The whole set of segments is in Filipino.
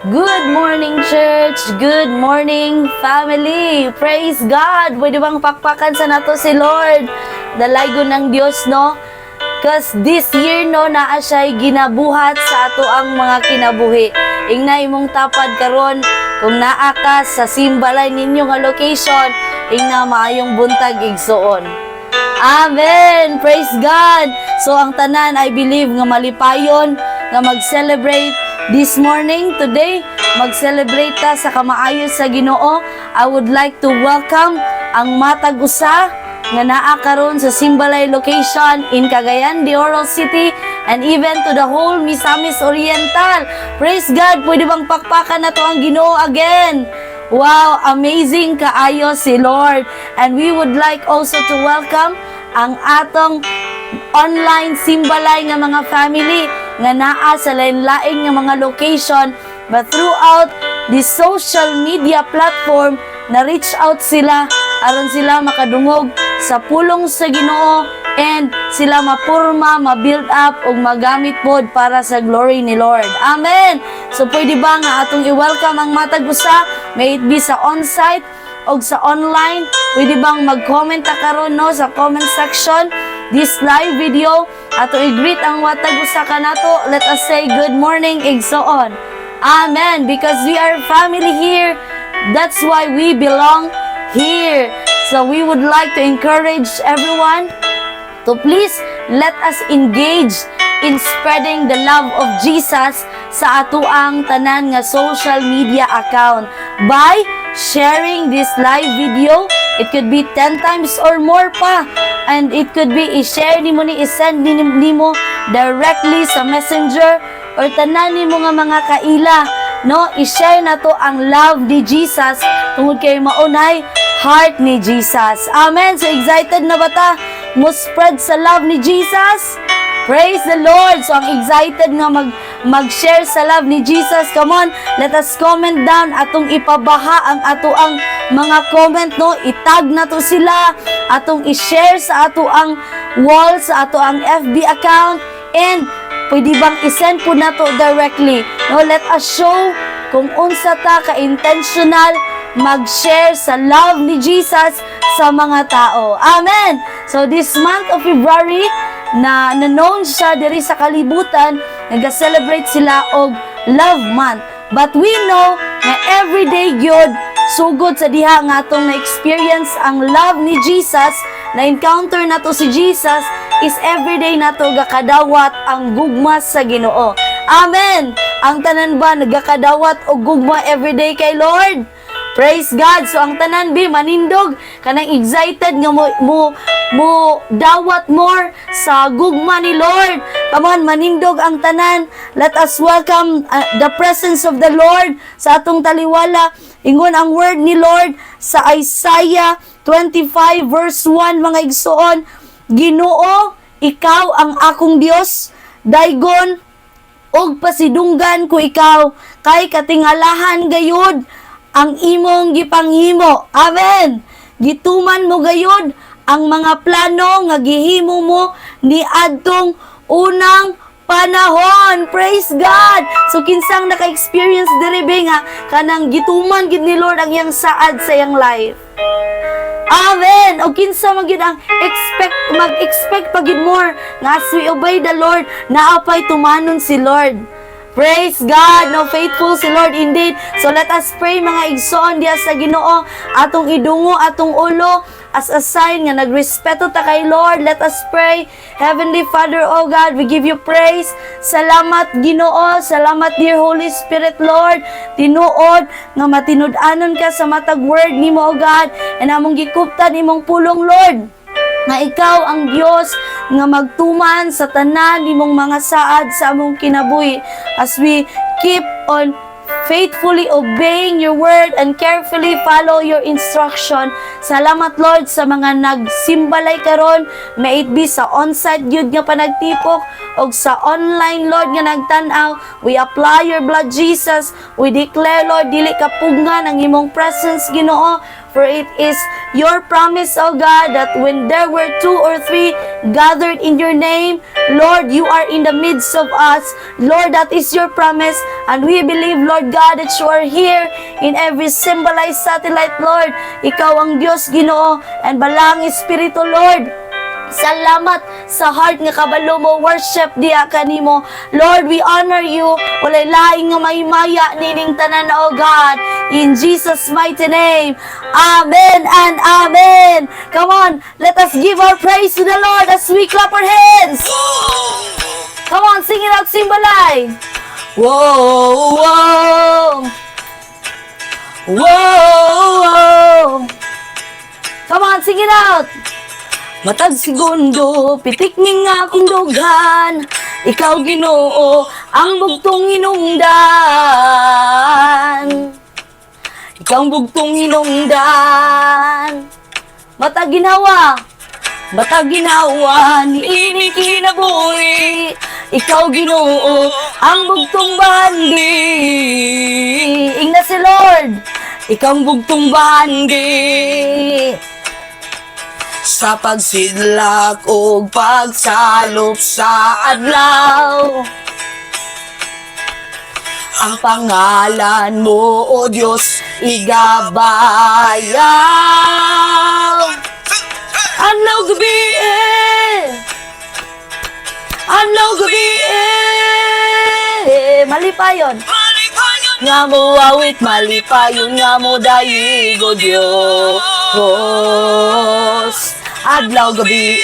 Good morning, church! Good morning, family! Praise God! Pwede bang pakpakan sa nato si Lord? Dalaygo ng Diyos, no? Cause this year, no, naa siya'y ginabuhat sa ato ang mga kinabuhi. Ingna imong tapad karon kung naa ka sa simbalay ninyo nga location, ingna maayong buntag igsuon. Amen! Praise God! So, ang tanan, I believe, nga malipayon, nga mag-celebrate this morning, today, mag-celebrate ta sa kamaayos sa Ginoo. I would like to welcome ang matag usa nga naa karon sa Simbalay location in Cagayan de Oro City and even to the whole Misamis Oriental. Praise God! Pwede bang pakpakan na to ang Ginoo again? Wow! Amazing kaayo si Lord. And we would like also to welcome ang atong online simbalay nga mga family nga naa sa lain-lain nga mga location, but throughout the social media platform na reach out sila aron sila makadungog sa pulong sa Ginoo and sila mapurma, ma-build up ug magamit pod para sa glory ni Lord. Amen. So pwede ba nga atong i-welcome ang matag usa, may it be sa on-site o sa online? Pwede bang mag-comment ta karon, no, sa comment section this live video ato i-greet ang watag usa kanato. Let us say good morning igsoon. Amen. Because we are family here, that's why we belong here. So we would like to encourage everyone to please let us engage in spreading the love of Jesus sa atuang tanan nga social media account by sharing this live video. It could be 10 times or more pa, and it could be i-share nimo ni i-send nimo directly sa messenger or tanan nimo nga mga kaila, no? I-share na to ang love ni Jesus tungod kay maunay heart ni Jesus. Amen. So excited na ba ta mo spread sa love ni Jesus? Praise the Lord! So, ang excited nga mag-share sa love ni Jesus. Come on, let us comment down atong ipabaha ang atoang mga comment, no? Itag na to sila, atong i-share sa atoang wall, sa atoang FB account, and pwede bang isend po na to directly. No? Let us show kung unsa ta ka-intentional mag-share sa love ni Jesus sa mga tao. Amen! So, this month of February, na known siya diri sa kalibutan, nag-celebrate sila og Love Month. But we know na everyday gyud sugod sa diha nga atong na-experience ang love ni Jesus, na-encounter nato si Jesus, is everyday nato gakadawat ang gugma sa Ginoo. Amen! Ang tanan ba nagakadawat og gugma everyday kay Lord? Praise God! So, ang tanan bi, manindog, kanang excited nga mo dawat more sa gugma ni Lord. Come on, manindog ang tanan. Let us welcome the presence of the Lord sa atong taliwala. Ingon ang word ni Lord sa Isaiah 25 verse 1, mga igsoon. Ginoo, ikaw ang akong Dios, daygon og pasidunggan ko ikaw, kay katingalahan gayud ang imong gipanghimo. Amen. Gituman mo gayud ang mga plano nga gihimo mo ni adtong unang panahon. Praise God. So kinsang naka-experience diri nga kanang gituman gid ni Lord ang iyang saad sa iyang life. Amen. O kinsa man gid ang mag-expect pa gid more nga as we obey the Lord, naapay tumanon si Lord. Praise God! No, faithful si Lord indeed. So let us pray, mga igsoon diya sa Ginoo, atong idungo, atong ulo, as a sign nga nagrespeto ta kay Lord. Let us pray. Heavenly Father, oh God, we give you praise. Salamat Ginoo, salamat dear Holy Spirit, Lord. Tinuod nga matinud-anon ka sa matag word nimo, oh God, and among gikuptan imong pulong, Lord, nga ikaw ang Diyos nga magtuman sa tanan nimong mga saad sa among kinabuhi as we keep on faithfully obeying your word and carefully follow your instruction. Salamat, Lord, sa mga nagsimbalay karon, may it be sa on-site yun nga panagtipok o sa online, Lord, nga nagtanaw. We apply your blood, Jesus. We declare, Lord, dili kapungan ang imong presence, Ginoo. For it is your promise, O God, that when there were 2 or 3 gathered in your name, Lord, you are in the midst of us. Lord, that is your promise. And we believe, Lord God, that you are here in every symbolized satellite, Lord. Ikaw ang Diyos, Ginoo, and balang Espiritu, Lord. Salamat sa heart nga kabalo mo, worship diya kanimo. Lord, we honor you. Walay laing nga maymaya nining tanan, O God. In Jesus' mighty name. Amen and amen. Come on, let us give our praise to the Lord as we clap our hands. Come on, sing it out, Simbalay. Whoa, whoa. Whoa, whoa. Come on, sing it out. Matag segundo, pitik ning akong dughan. Ikaw, Ginoo, ang bugtong hinungdan. Ikaw ang bugtong hinungdan. Matag ginawa ni ining kinabuhi. Ikaw, Ginoo, ang bugtong bandi. Ingna si Lord, ikaw ang bugtong bandi. Sa pagsidlak o pagsalop sa adlaw, ang pangalan mo, O Diyos, igabayaw. Adlaw gabi malipayon nga mo awit, malipayon nga mo dayigo Diyos. Adlaw gabi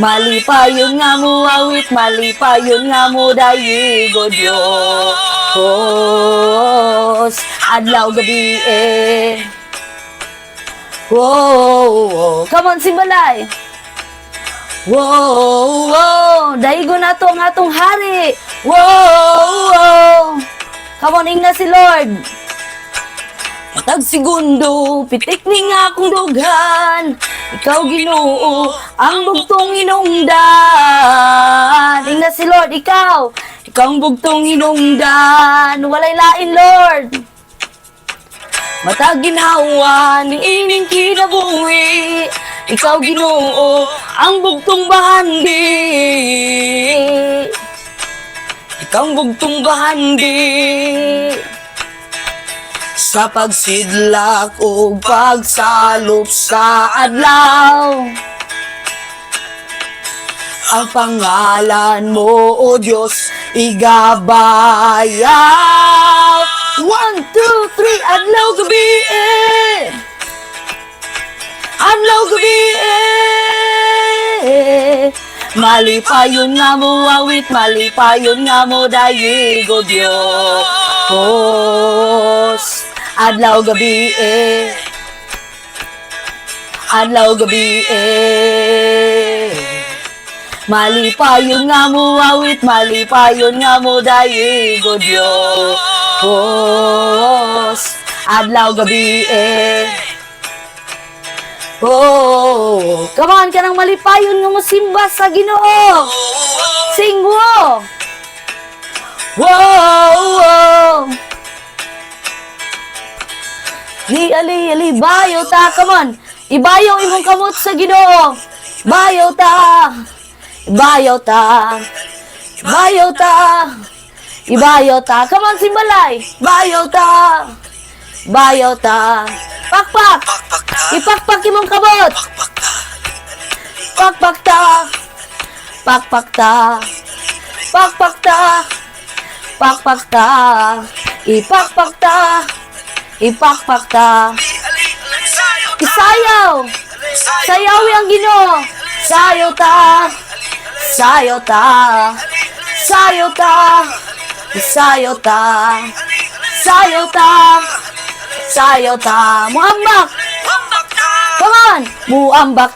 malipayon nga mo awit, malipayon nga mo dayigo Diyos. Adlaw gabi Whoa, come on, Simbalay. Whoa, dayigo na to ang atong hari. Whoa, come on, ingna si Lord. Matag segundo, pitik ning akong dughan. Ikaw, Ginoo, ang bugtong hinungdan. Ingna si Lord, ikaw ang bugtong hinungdan. Walay lain, Lord. Matag ginawa ni ining kinabuhi. Ikaw, Ginoo, ang bugtong bahandi. Ikaw ang bugtong bahandi. Sa pagsidlak o pagsalop sa adlaw, ang pangalan mo, O Diyos, igabayaw. 1, 2, 3, adlaw gabi malipayon nga mo awit, malipayon nga mo dayigo Diyos. Adlaw gabi malipayon nga mo awit, malipayon nga mo dayigo Diyos. Adlaw gabi come on, kanang malipayon nga mo simba sa Ginoo. Sing wo. Whoa. Ali, bayo ta, come on. Ibayaw imong kamot sa Ginoo. Bayaw ta. Come on, Simbalay. Bayaw ta. Pakpak. Ipakpak imong kamot. Pakpak ta. Ipakpak ta. Isayaw. Sayawi ang Ginoo. Sayaw ta. Muambak. Come on. Muambak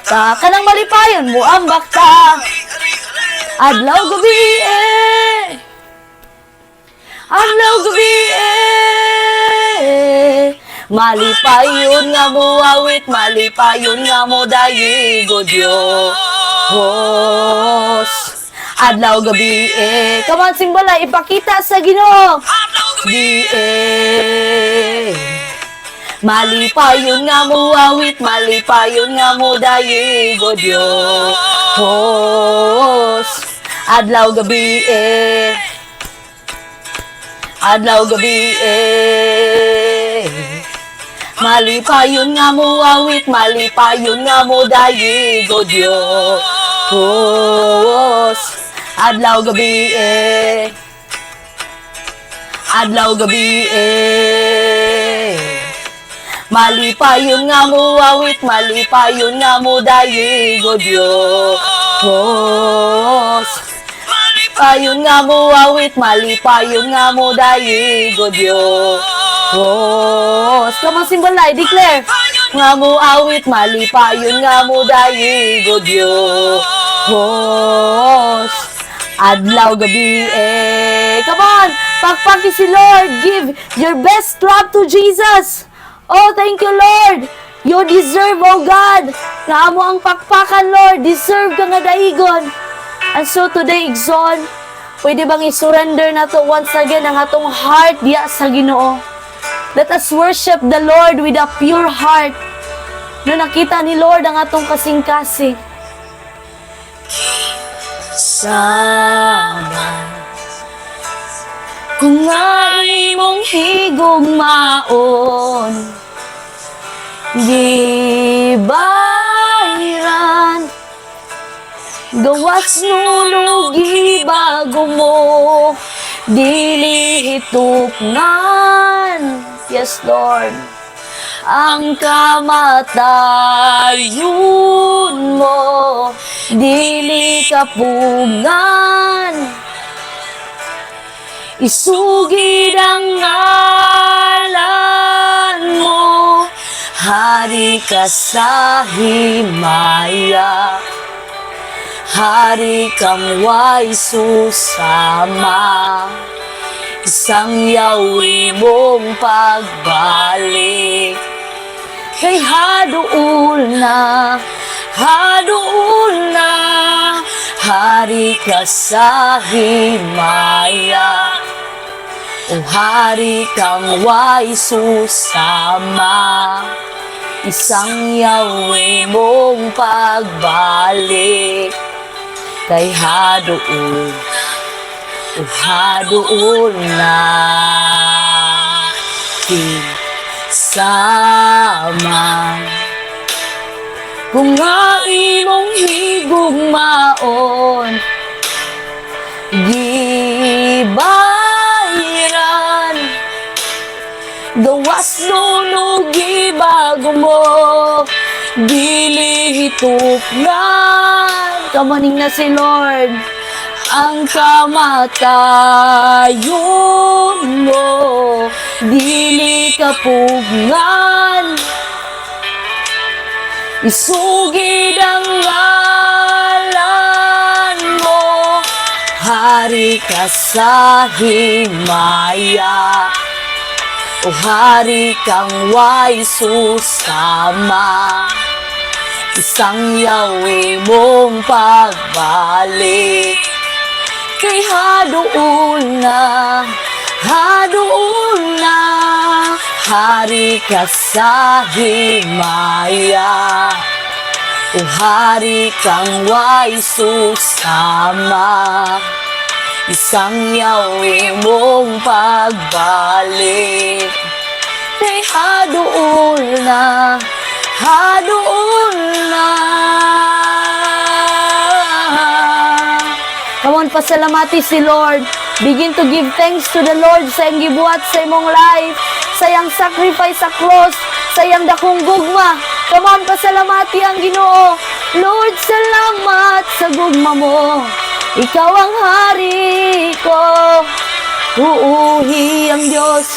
ta. Kanang malipayon. Muambak ta. Adlaw gabi malipayon nga mo awit, malipayon nga mo dayigo Diyos. Adlaw gabi come on, Simbalay, ipakita sa Ginoo. Di malipayon nga mo awit, malipayon nga mo dayigo Diyos. Adlaw gabi adlaw gabi malipayon nga mo awit, malipayon nga mo dayigo Diyos. Adlaw gabi adlaw gabi malipayon nga mo awit, malipayon nga mo dayigo Diyos. Malipayon nga mo awit, malipayon nga mo dayigo Diyos. Come on, Simbalay, declare. Nga mo awit, malipayon nga mo dayigo Diyos. Adlaw gabi come on, pagpaki si Lord. Give your best clap to Jesus. Oh, thank you, Lord. You deserve, oh God. Nga mo ang pakpakan, Lord. Deserve ka nga daigon. And so today, Exxon, pwede bang i-surrender na to once again ang atong heart diya sa Ginoo? Let us worship the Lord with a pure heart. No nakita ni Lord ang atong kasing-kasing. Sama kung nga imong higugmaon, gibayran, gawas nulugi bago mo, dili hitupnan. Yes, Lord. Ang kamatayon mo, dili kapugan. Isugid ang ngalan mo, hari ka sa himaya, hari kang way susama, isang yawi mong pagbalik. Kay haduol na, hari ka sa himaya, o hari kang way susama, isang yawi mong pagbalik. Kay haduol na sama. Kung nga imong higugmaon, gibayran, gawas nunugi bago mo, dili hitupnan. Kamaning na si Lord. Ang kamatayon mo, dili kapugngan. Isugid ang ngalan mo, hari ka sa himaya, o hari kang way susama, isang yawi mong pagbalik. Kay haduol na, hari ka sa himaya, o hari kang way susama, isang yawi mong pagbalik. Kay haduol na, Come on, pasalamati si Lord. Begin to give thanks to the Lord sa iyang gibuhat sa imong life, sa iyang sacrifice sa cross, sa iyang dakong gugma. Come on, pasalamati ang Ginoo. Lord, salamat sa gugma mo. Ikaw ang hari ko. Uuhi ang Diyos.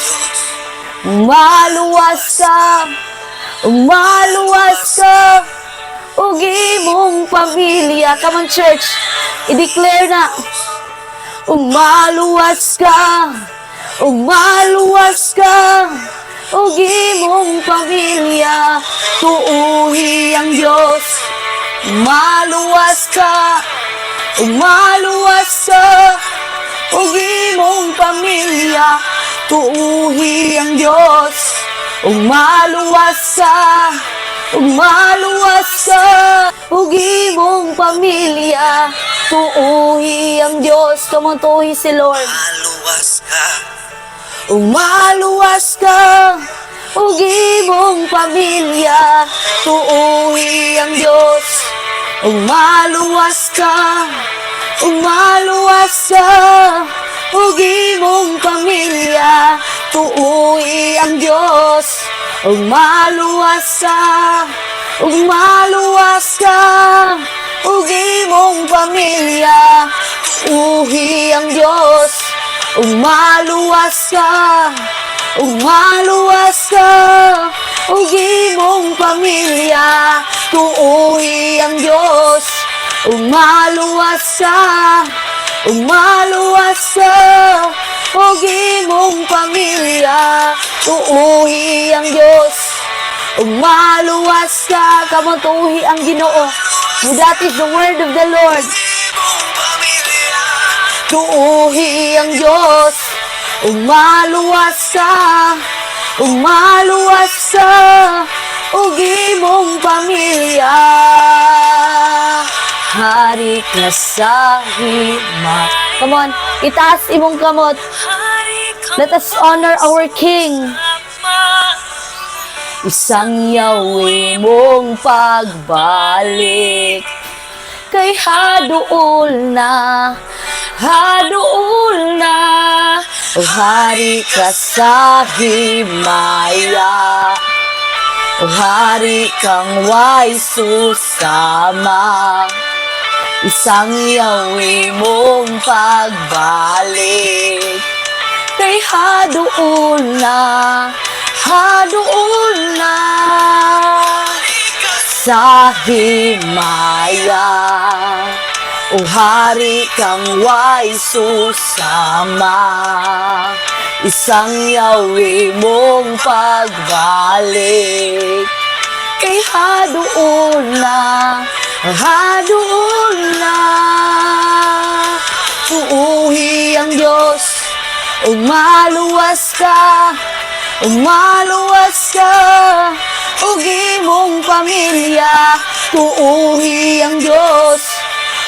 Umaluwas ka. Ug imong pamilya. Come on, church. I-declare na. Umaluwas ka. Ug imong pamilya. Tuuhi ang Diyos. Umaluwas ka. Ug imong pamilya. tuuhi ang Diyos, ug maluwas ka, ug maluwas ka, ug imong pamilya, tuuhi ang Diyos. Come on, tuuhi si Lord. Maluwas ka, Ug maluwas ka, ug imong pamilya, tuuhi ang Diyos. Ug maluwas ka, ug maluwas ka, ug imong pamilya, tuuhi ang Diyos. Ug maluwas ka, ug maluwas ka, ug imong pamilya, tuuhi ang Diyos. Ug maluwas ka, ug maluwas ka, ug imong pamilya, tuuhi ang Diyos. Ug maluwas ka, ug maluwas ka, ug imong pamilya, tuuhi ang Diyos. Ug maluwas ka, kamo tuuhi ang Ginoo. That is the word of the Lord. imong pamilya, Tuuhi ang Diyos, ug maluwas ka, ug maluwas ka, ug imong pamilya. Hari ka sa hima. Come on, itaas imong kamot. hari ka Let us honor our King. Ama. Isang yawi mong pagbalik, kay haduol na, haduol na. O hari ka sa himaya, o hari kang way susama. Isang yawi mong pagbalik, kay haduol na, haduol na. Sa himaya, o hari kang way susama. Isang yawi mong pagbalik, kay haduol na, haduol na. Tuuhi ang Diyos, ug maluwas ka, ug maluwas ka, ug imong pamilya, tuuhi ang Diyos.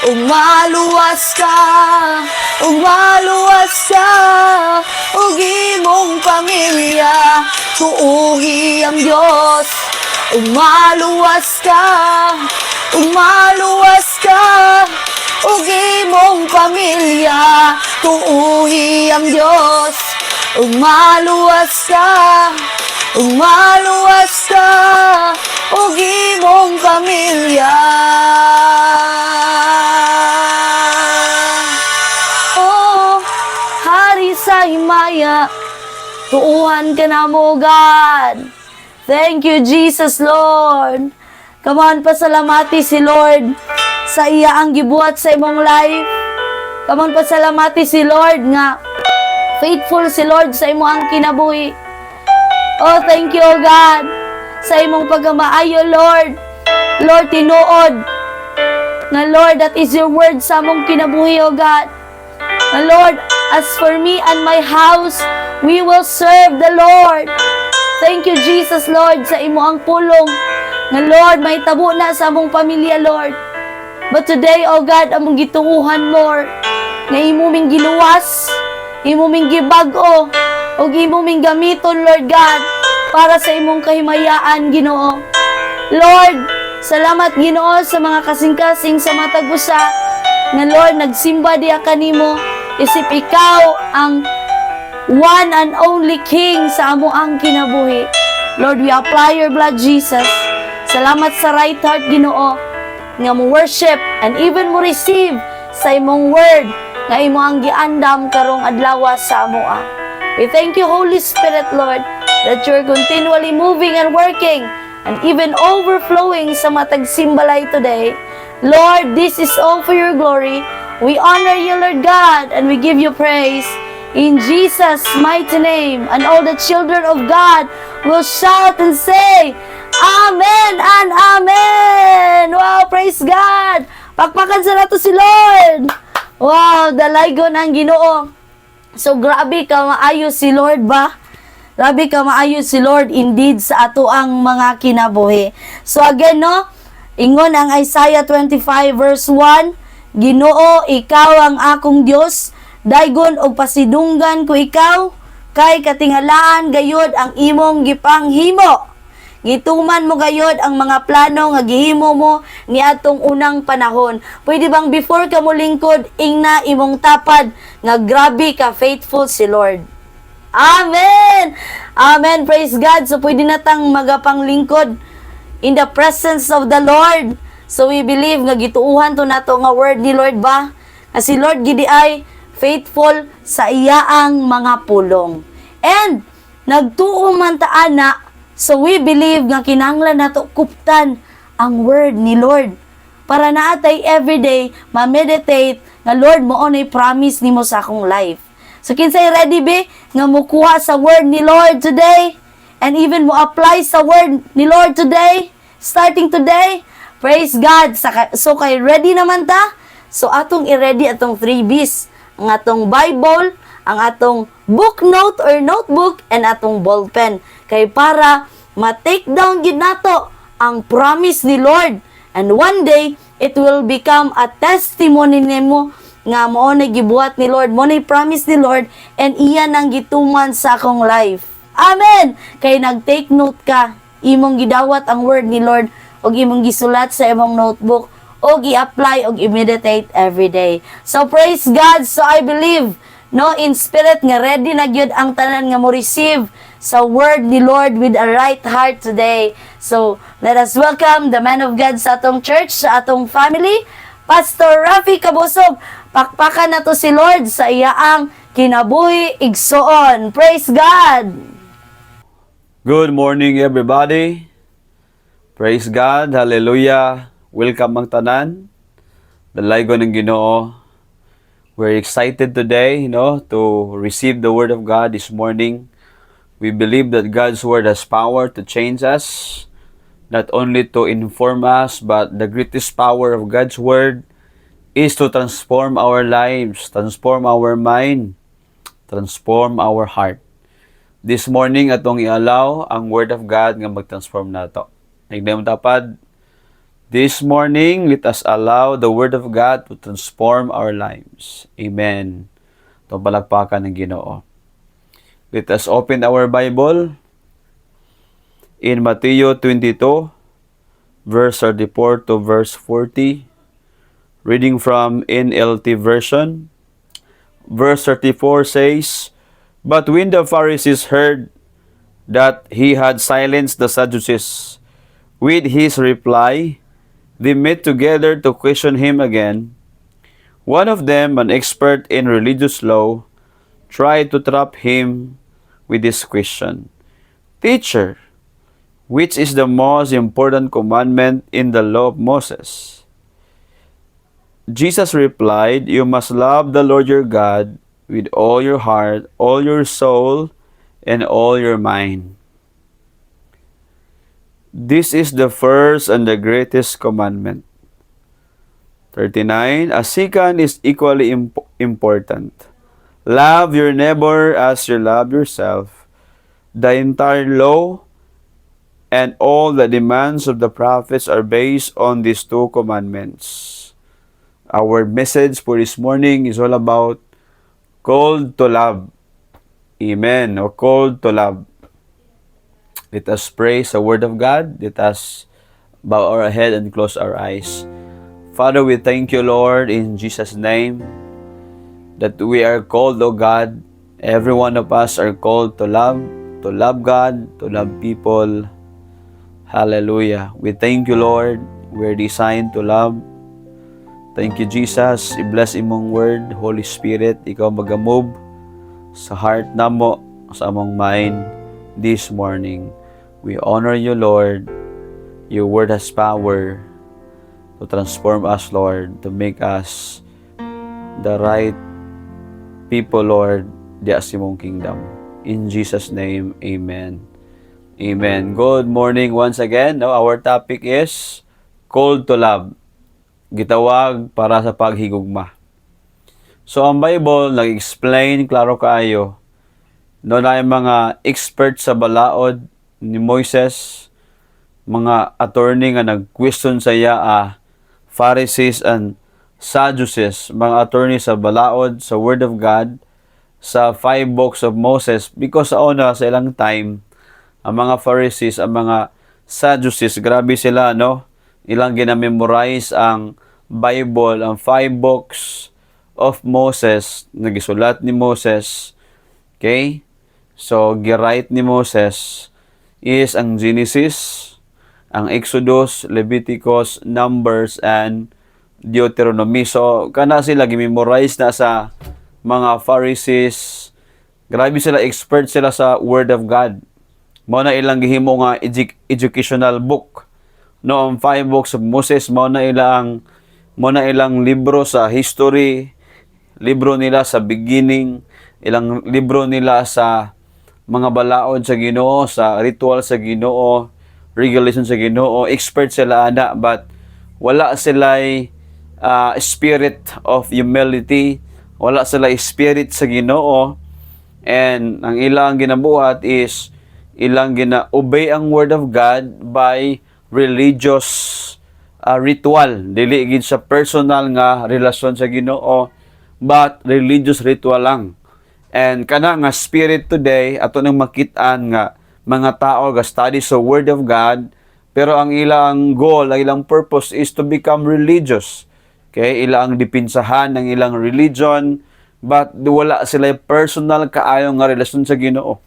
Ug maluwas ka, ug maluwas ka, ug imong pamilya, tuuhi ang Diyos. Ug maluwas ka, ug maluwas ka, ug imong pamilya, tuuhi ang Diyos. Ug maluwas ka, ug maluwas ka, ug imong pamilya. Oh, hari sa himaya, tuuhan ka na mo, God. Thank you, Jesus, Lord. Come on, pasalamati si Lord sa iya ang gibuhat sa imong life. Come on, pasalamati si Lord nga faithful si Lord sa imo ang kinabuhi. Oh, thank you, oh God, sa imong pagkamaayo, Lord. Lord, tinuod nga, Lord, that is your word sa among kinabuhi, oh God. Nga, Lord, as for me and my house, we will serve the Lord. Thank you, Jesus, Lord, sa imo ang pulong. Nga, Lord, may tabo na sa among pamilya, Lord. But today, oh God, among gituuhan more, nga imo ming giluwas, imo ming gibag-o, o imo ming gamiton, Lord God, para sa imong kahimayaan, Ginoo. Lord, salamat, Ginoo, sa mga kasing-kasing sa matag usa, nga Lord, nagsimba diya kanimo, isip ikaw ang one and only King sa amo ang kinabuhi. Lord, we apply your blood, Jesus. Salamat sa right heart, Ginoo, nga mo worship and even mo receive sa imong word nga imo ang giandam karong adlaw sa amoa. We thank you, Holy Spirit, Lord, that you're continually moving and working and even overflowing sa matag simbalay today. Lord, this is all for your glory. We honor you, Lord God, and we give you praise. In Jesus' mighty name, and all the children of God will shout and say, Amen and Amen! Wow, praise God! Pakpakan sa nato si Lord! Wow, dalaygon ang Ginoo. So grabe ka maayo si Lord ba? Grabe ka maayo si Lord indeed sa ato ang mga kinabuhi. So again no, ingon ang Isaiah 25 verse 1, Ginoo, ikaw ang akong Dios, daygon og pasidunggan ko ikaw, kay katingalaan gayod ang imong gipanghimo. Gituman mo gayod ang mga plano nga gihimo mo ni atong unang panahon. Pwede bang before ka mo lingkod, ingna imong tapad nga grabe ka faithful si Lord. Amen! Amen! Praise God! So pwede natang magapanglingkod in the presence of the Lord. So we believe nga gituuhan to nato nga word ni Lord ba? Nga si Lord gidi ay faithful sa iyaang mga pulong. And nagtuo man ta ana. So we believe nga kinahanglan nato kuptan ang word ni Lord para naatay everyday ma-meditate nga Lord mo onay promise nimo sa akong life. So kinsay ready be nga mukuha sa word ni Lord today and even mo apply sa word ni Lord today, starting today. Praise God. So kay ready naman ta? So atong i-ready atong 3 B's. Ang atong Bible, ang atong book note or notebook, and atong ballpen. Kay para ma-take down gid nato ang promise ni Lord. And one day, it will become a testimony nimo nga mao na gibuhat ni Lord, mao na promise ni Lord, and iyan ang gituman sa akong life. Amen! Kay nag-take note ka, imong gidawat ang word ni Lord, og imong gisulat sa imong notebook, og i-apply og i-meditate every day. So praise God. So I believe no in spirit nga ready na gyud ang tanan nga mo receive sa word ni Lord with a right heart today. So let us welcome the man of God sa atong church, sa atong family, Pastor Rafi Cabusog. Pakpakan na to si Lord sa iyaang kinabuhi igsoon. Praise God. Good morning everybody. Praise God. Hallelujah. Welcome ang tanan. Dalaygo ng Ginoo. We're excited today, to receive the Word of God this morning. We believe that God's Word has power to change us, not only to inform us, but the greatest power of God's Word is to transform our lives, transform our mind, transform our heart. This morning, atong i-allow ang Word of God nga mag-transform nato. Nagdayong tapad, this morning, let us allow the Word of God to transform our lives. Amen. Itong palagpakan ng Ginoo. Let us open our Bible in Matthew 22, verse 34 to verse 40. Reading from NLT version. Verse 34 says, But when the Pharisees heard that he had silenced the Sadducees with his reply, they met together to question him again. One of them, an expert in religious law, tried to trap him with this question. Teacher, which is the most important commandment in the law of Moses? Jesus replied, You must love the Lord your God with all your heart, all your soul, and all your mind. This is the first and the greatest commandment. 39. A second is equally important. Love your neighbor as you love yourself. The entire law and all the demands of the prophets are based on these two commandments. Our message for this morning is all about called to love. Amen. Or called to love. Let us praise the Word of God. Let us bow our head and close our eyes. Father, we thank you, Lord, in Jesus' name, that we are called, O God. Every one of us are called to love God, to love people. Hallelujah. We thank you, Lord. We're designed to love. Thank you, Jesus. I-bless imong word. Holy Spirit, ikaw mag-move sa heart namo, sa among mind this morning. We honor you, Lord. Your word has power to transform us, Lord, to make us the right people, Lord, di asimong kingdom. In Jesus' name, amen. Amen. Good morning once again. Our topic is called to love. Gitawag para sa paghigugma. So, ang Bible, nag-explain, klaro kaayo. No, na yung mga expert sa balaod ni Moises, mga attorney nga nag-question sa iya, Pharisees and Sadducees, mga attorney sa balaod, sa Word of God, sa 5 books of Moses, because sa una, sa ilang time, ang mga Pharisees, ang mga Sadducees, grabe sila, no? Ilang ginamemorize ang Bible, ang 5 books of Moses, nagisulat ni Moses. Okay? So, girite ni Moses is ang Genesis, ang Exodus, Leviticus, Numbers, and Deuteronomy. So, kana sila gimemorize na sa mga Pharisees. Grabe sila, expert sila sa Word of God. Mao na ilang gihimo nga educational book. No, ang 5 books of Moses, mao na ilang libro sa history, libro nila sa beginning, ilang libro nila sa mga balaod sa Ginoo, sa ritual sa Ginoo, regulation sa Ginoo. Expert sila ana, but wala sila'y spirit of humility, wala sila'y spirit sa Ginoo, and ang ilang ginabuhat is ilang gina-obey ang Word of God by religious ritual. Dili gid sa personal nga relasyon sa Ginoo, but religious ritual lang. And kana nga spirit today, ato nang makit-an nga mga tao ga study sa Word of God, pero ang ilang goal, ang ilang purpose is to become religious. Okay, ilang dipinsahan ng ilang religion, but wala sila personal kaayo nga relasyon sa Ginoo.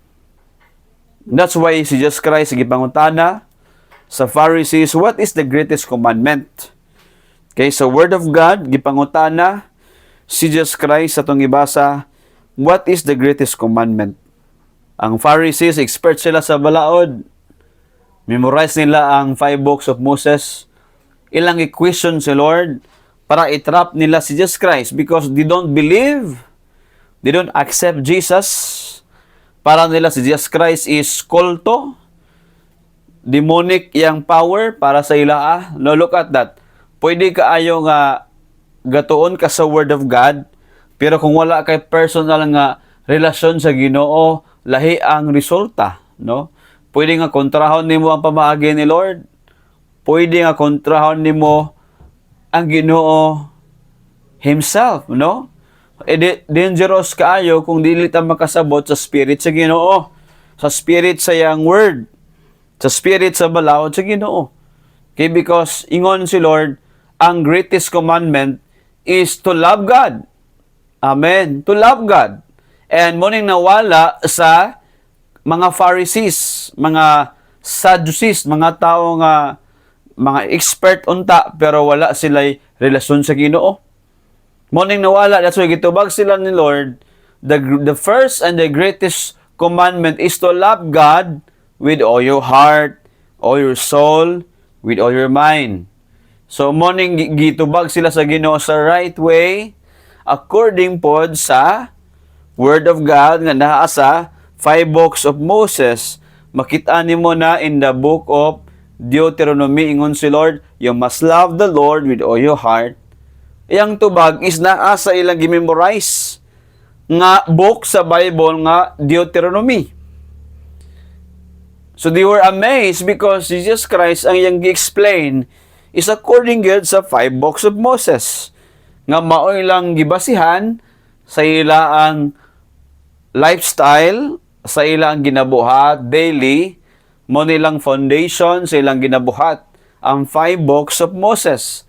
That's why si Jesus Christ gipangutana sa Pharisees, what is the greatest commandment? Okay, sa Word of God gipangutana si Jesus Christ, atong ibasa, what is the greatest commandment? Ang Pharisees, expert sila sa balaod. Memorize nila ang 5 books of Moses. Ilang i-question si Lord para i-trap nila si Jesus Christ because they don't believe, they don't accept Jesus. Para nila si Jesus Christ is kulto, demonic yang power para sa ila. No, look at that. Pwede kaayo nga gatuon ka sa Word of God, pero kung wala kay personal nga relasyon sa Ginoo, lahi ang resulta, no? Pwede nga kontrahon nimo ang pamaagi ni Lord. Pwede nga kontrahon nimo ang Ginoo himself, no? Dangerous kaayo kung dili ta makasabot sa spirit sa Ginoo, sa spirit sa yang word, sa spirit sa balaod sa Ginoo. Okay, because ingon si Lord, ang greatest commandment is to love God. Amen. To love God. And muning nawala sa mga Pharisees, mga Sadducees, mga tao nga mga expert unta pero wala sila'y relasyon sa Ginoo. Muning nawala, that's why gitubag sila ni Lord, the first and the greatest commandment is to love God with all your heart, all your soul, with all your mind. So muning gitubag sila sa Ginoo sa right way, according pod sa Word of God nga naa sa 5 books of Moses. Makita nimo na in the book of Deuteronomy, ingon si Lord, you must love the Lord with all your heart. Iyang tubag is naa sa ilang gimemorize nga book sa Bible nga Deuteronomy. So they were amazed because Jesus Christ ang iyang gi-explain is according good sa 5 books of Moses. Nga mao ilang gibasihan sa ilang lifestyle, sa ilang ginabuhat daily, mo nilang foundation sa ilang ginabuhat, ang 5 books of Moses.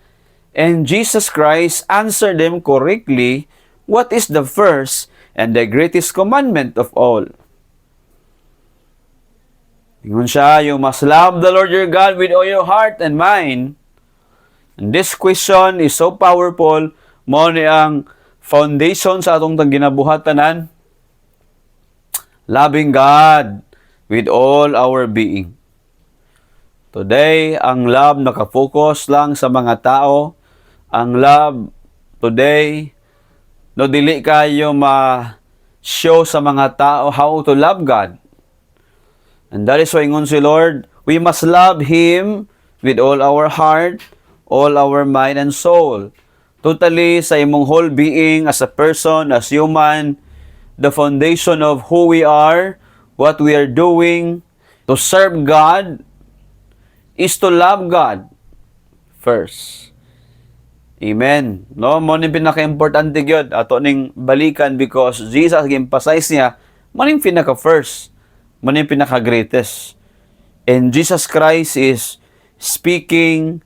And Jesus Christ answered them correctly, what is the first and the greatest commandment of all? Ingon siya, you must love the Lord your God with all your heart and mind. And this question is so powerful, mo ni ang foundation sa atong ginabuhatanan. Loving God with all our being. Today, ang love nakafocus lang sa mga tao. Ang love today, no dili kayo ma-show sa mga tao how to love God. And that is why ingon si Lord, we must love Him with all our heart, all our mind and soul. totally sa imong whole being as a person, as human, the foundation of who we are, what we are doing, to serve God, is to love God first. Amen. No, mo ni pinaka-importante gyud ato ning balikan because Jesus gi-emphasize niya mo ning pinaka-first, mo ning pinaka-greatest. And Jesus Christ is speaking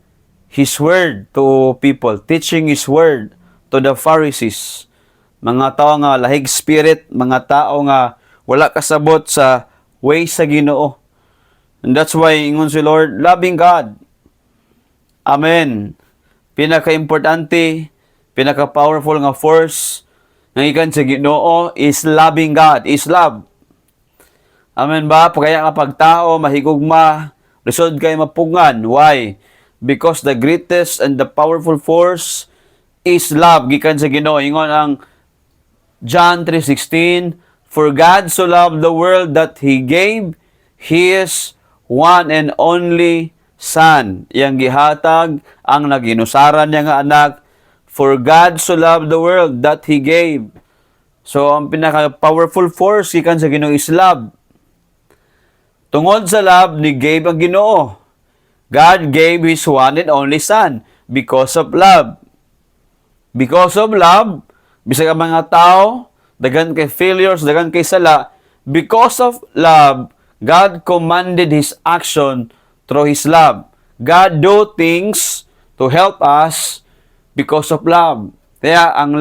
His word to people, teaching His word to the Pharisees. Mga tao nga lahig spirit, mga tao nga wala kasabot sa way sa Ginoo. And that's why ingon si Lord, loving God. Amen. Pinaka-importante, pinaka-powerful nga force nga ikan sa Ginoo is loving God, is love. Amen ba? Kaya nga pagtao mahigugma, lisod kay mapungan. Why? Because the greatest and the powerful force is love gikan sa Ginoo. Ingon ang John 3:16, for God so loved the world that He gave His one and only Son. Yang gihatag ang naginusaran niya nga anak. For God so loved the world that He gave. So, ang pinaka-powerful force gikan sa Ginoo is love. Tungod sa love, ni gave ang Ginoo. God gave His one and only Son because of love. Because of love, bisag ang mga tao, dagan kay failures, dagan kay sala, because of love, God commanded His action through His love. God do things to help us because of love. Kaya ang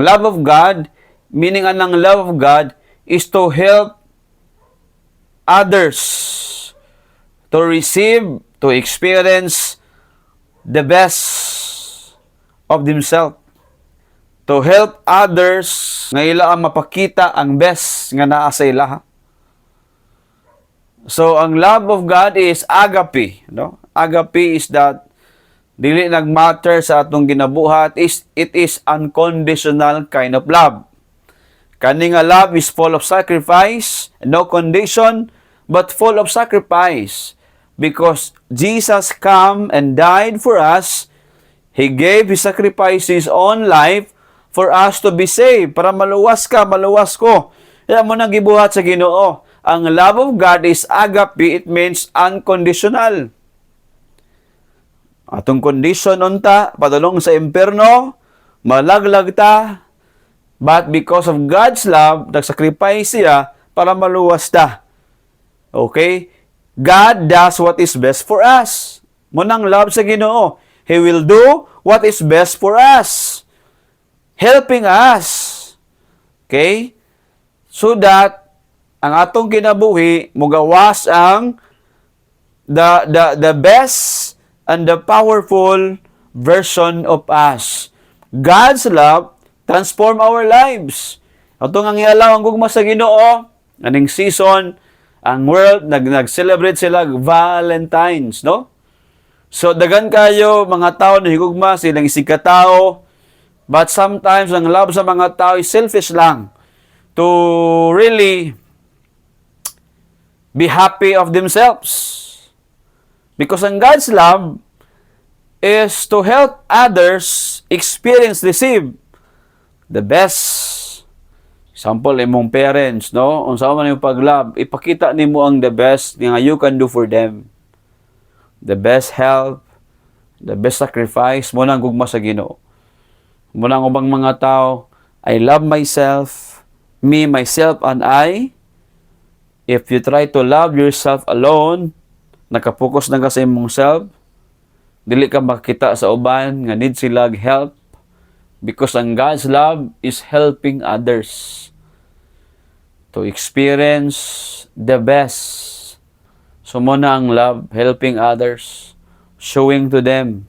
love of God, meaning anang love of God is to help others to receive, to experience the best of themselves. To help others nga ila ang mapakita ang best nga naa sa ila. So, ang love of God is agape. No? Agape is that dili nagmatter sa atong ginabuhat. It is unconditional kind of love. Kani nga love is full of sacrifice, no condition, but full of sacrifice. Because Jesus come and died for us, He gave His sacrifice, His own life, for us to be saved. Para maluwas ka, maluwas ko. Kaya mo nang gibuhat sa Ginoo. Ang love of God is agape, it means unconditional. Atong condition unta, padulong sa impierno, malaglag ta, but because of God's love, nagsacrifice siya para maluwas ta. Okay? God does what is best for us. Munang love sa Ginoo. He will do what is best for us. Helping us. Okay? So that ang atong kinabuhi mugawas ang the best and the powerful version of us. God's love transform our lives. Atong ang ialaw ang gugma sa Ginoo, aning season, ang world nag-celebrate sila Valentine's, no? So dagan kayo mga tao na higugma silang isig ka tao, but sometimes ang love sa mga tao is selfish lang to really be happy of themselves. Because ang God's love is to help others experience, receive the best. Example, imong parents, no? Unsa man yung pag-love, ipakita nimo ang the best nga you can do for them. The best help, the best sacrifice, mo nang gugma sa Ginoo. Mo nang ubang mga tao, I love myself, me, myself, and I. If you try to love yourself alone, nakapokus na ka sa imong self, dili ka makita sa uban nga need sila help, because ang God's love is helping others to experience the best. So muna ang love, helping others, showing to them.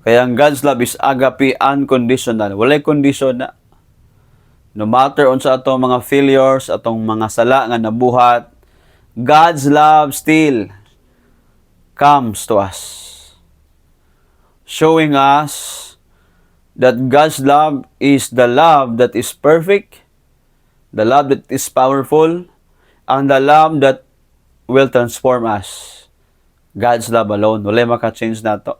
Kaya ang God's love is agape, unconditional. Walay condition na. No matter unsa atong mga failures, atong mga sala nga nabuhat, God's love still comes to us, showing us that God's love is the love that is perfect, the love that is powerful, and the love that will transform us. God's love alone. Wala maka-change na to.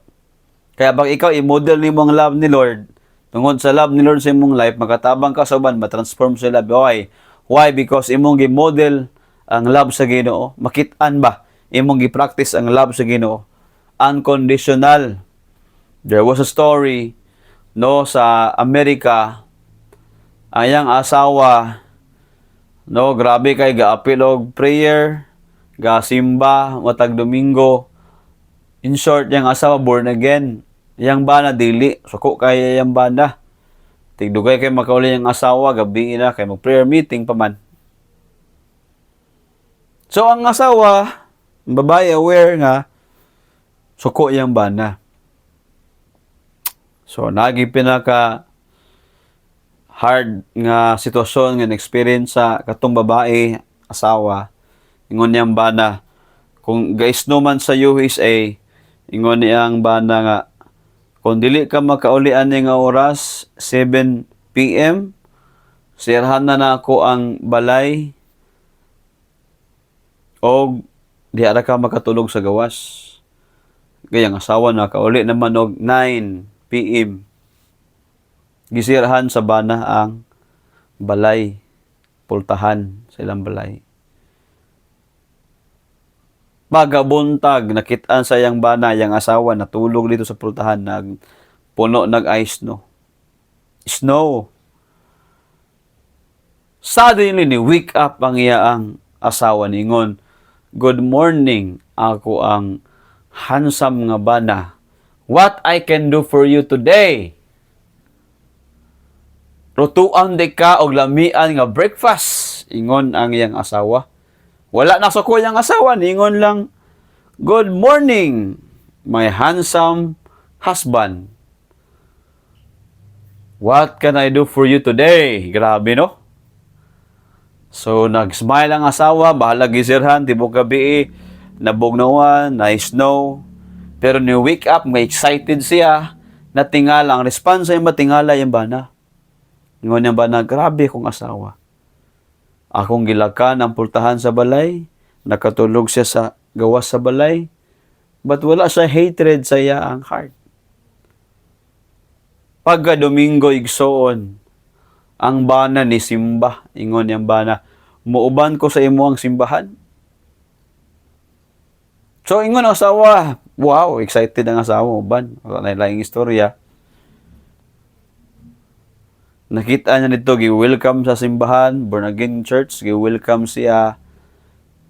Kaya pag ikaw i-model nimo ang love ni Lord, tungod sa love ni Lord sa imong life, makatabang ka sa uban, matransform sa love. Why? Why? Because imong gi-model ang love sa Ginoo. Makit-an ba? Imong gi-practice ang love sa Ginoo. Unconditional. There was a story no sa Amerika, ayang asawa no grabe kay gaapil og prayer, gasimba matag Domingo. In short, yang asawa born again. Yang bana dili, suko kay yang bana. Tigdugay kay makauli yang asawa, gabi na kay mag prayer meeting pa man. So ang asawa, ang babae aware nga suko yang bana. So nagi pinaka hard nga sitwasyon nga experience sa katong babae asawa ingon niyang bana kung guys no man sa USA ingon niyang bana nga kung dili ka makaulian ni nga oras 7 PM sirhan na ako ang balay o di ara ka makatulog sa gawas. Gayang asawa na kauli naman og 9 PM. Gisirahan sa bana ang balay, pultahan sa ilang balay. Pagabuntag, nakitaan sa yang bana, yang asawa, natulog dito sa pultahan, puno nag-ice snow. Snow. Suddenly, ni-wake up ang iyaang asawa ningon, "Good morning, ako ang handsome nga bana. What I can do for you today?" Rutuan de ka og lamian nga breakfast, ingon ang iyang asawa. Wala na suko yang asawa, ningon lang, "Good morning, my handsome husband. What can I do for you today?" Grabe, no? So, nag-smile ang asawa, bahala gisirhan, tibok gabi, nabugnawan, na-snow. Pero ni-wake up, may excited siya, natingala. Ang response ay matingala yung bana. Ingon niya bana, grabe kong asawa. Akong gilakan ang pultahan sa balay, nakatulog siya sa gawas sa balay, but wala siya hatred sa iya ang heart. Pagka Domingo igsoon, ang bana ni simba, ingon niyang bana, muuban ko sa imo ang simbahan. So, ingon ang asawa, wow, excited ang asawa, uban. Wala na laing istorya. Nakita niya nito, gi-welcome sa simbahan, born again church, gi-welcome siya,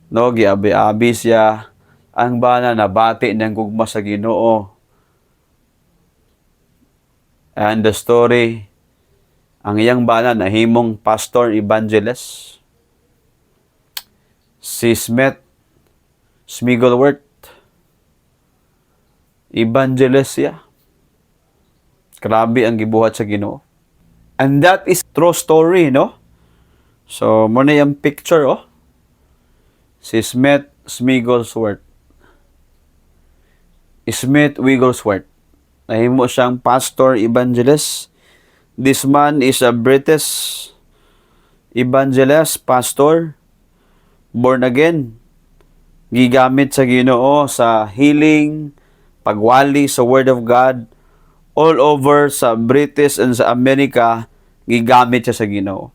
no, gi-abi-abi siya. Ang bana, nabati niyang gugma sa Ginoo. And the story, ang iyang bana, nahimong pastor evangelist. Si Smigglesworth, evangelist siya. Grabe ang gibuhat sa Ginoo. And that is true story, no? So, muna yung picture, oh. Si Smigglesworth. Smith Wigglesworth. Nahimo siyang pastor evangelist. This man is a British evangelist, pastor, born again. Gigamit sa Ginoo sa healing, pagwali sa Word of God, all over sa British and sa Amerika, gigamit siya sa Ginoo.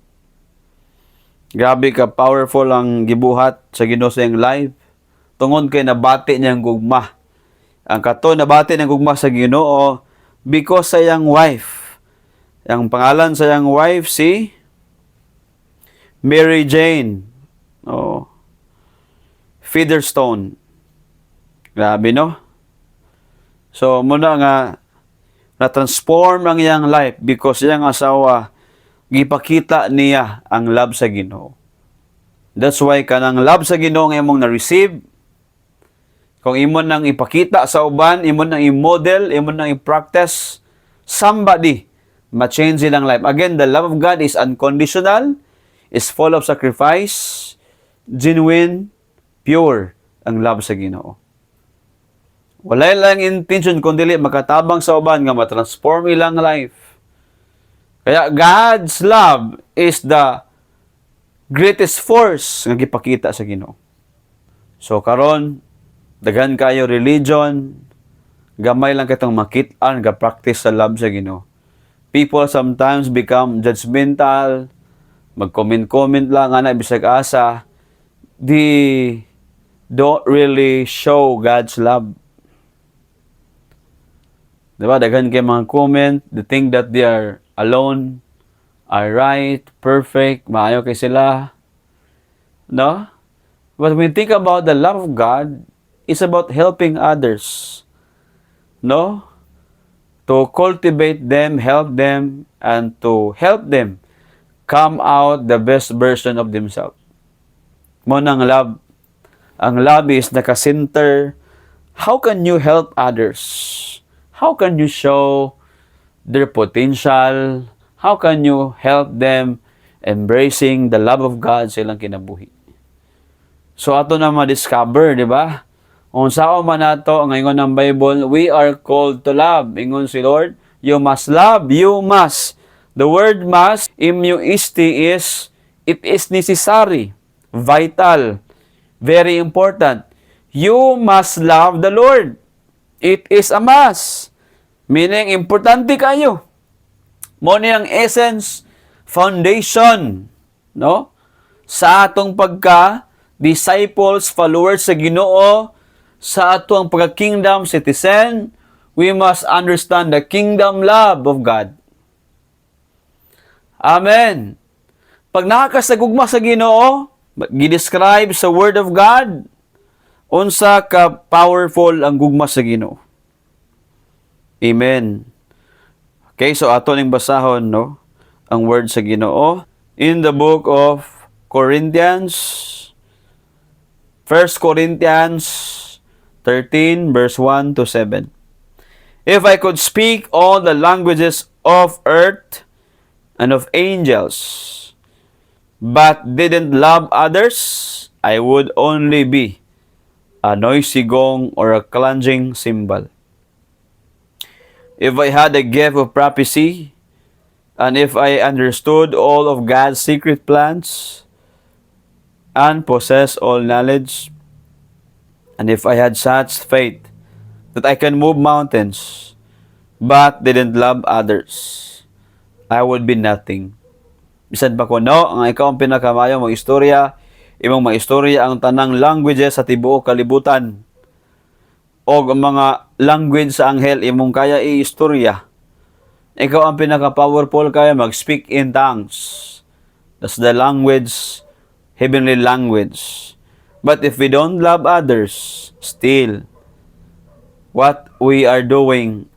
Grabe ka, powerful ang gibuhat sa Ginoo sa iyang life. Tungod kay nabati niyang gugma. Ang kato nabati niyang gugma sa Ginoo because sa iyang wife. Ang pangalan sa iyang wife si Mary Jane. Oh. Featherstone. Grabe, no? So, muna nga na-transform ang iyang life because iyang asawa, gipakita niya ang love sa Ginoo. That's why kanang love sa Ginoo nga imong na-receive, kung imo nang ipakita sa uban, imo nang i-model, imo nang i-practice, somebody ma-change ilang life. Again, the love of God is unconditional, is full of sacrifice, genuine, pure ang love sa Ginoo. Wala lang intention kundi makatabang sa uban nga ma-transform ilang life. Kaya God's love is the greatest force nga gipakita sa Ginoo. So karon daghan kayo religion, gamay lang kitang makit-an ga practice sa love sa Ginoo. People sometimes become judgmental, mag-comment-comment lang ana bisag asa. They don't really show God's love. Diba? Daghan kay mga comment, they think that they are alone, are right, perfect, maayo kay sila. No? But when we think about the love of God, it's about helping others. No? To cultivate them, help them, and to help them come out the best version of themselves. Mo nang love. Ang love is naka-center. How can you help others? How can you show their potential? How can you help them embracing the love of God sa ilang kinabuhi? So ato na ma-discover, di ba? Kung sao man nato ang ingon ng Bible, we are called to love. Ingon si Lord, you must love, you must. The word must, M-U-S-T is, it is necessary, vital, very important. You must love the Lord. It is a must. Meaning, importante kayo. Mo ni ang essence, foundation, no? Sa atong disciples, followers sa Ginoo, sa atong pagka-kingdom citizen, we must understand the kingdom love of God. Amen. Pag nakakasagugma sa Ginoo, gidescribe sa Word of God, unsa ka powerful ang gugma sa Ginoo. Amen. Okay, so ato ning basahon, no, ang word sa Ginoo in the book of Corinthians, 1 Corinthians 13 verse 1 to 7. If I could speak all the languages of earth and of angels, but didn't love others, I would only be a noisy gong or a clanging cymbal. If I had a gift of prophecy, and if I understood all of God's secret plans, and possessed all knowledge, and if I had such faith that I can move mountains, but didn't love others, I would be nothing. Bisan pa ko, no, ang ikaw ang pinakamayo mong istorya, imong maistorya ang tanang languages sa tibuok kalibutan, o ang mga language sa anghel, imong kaya i-istorya. Ikaw ang pinaka-powerful, kaya mag-speak in tongues. That's the language, heavenly language. But if we don't love others, still, what we are doing,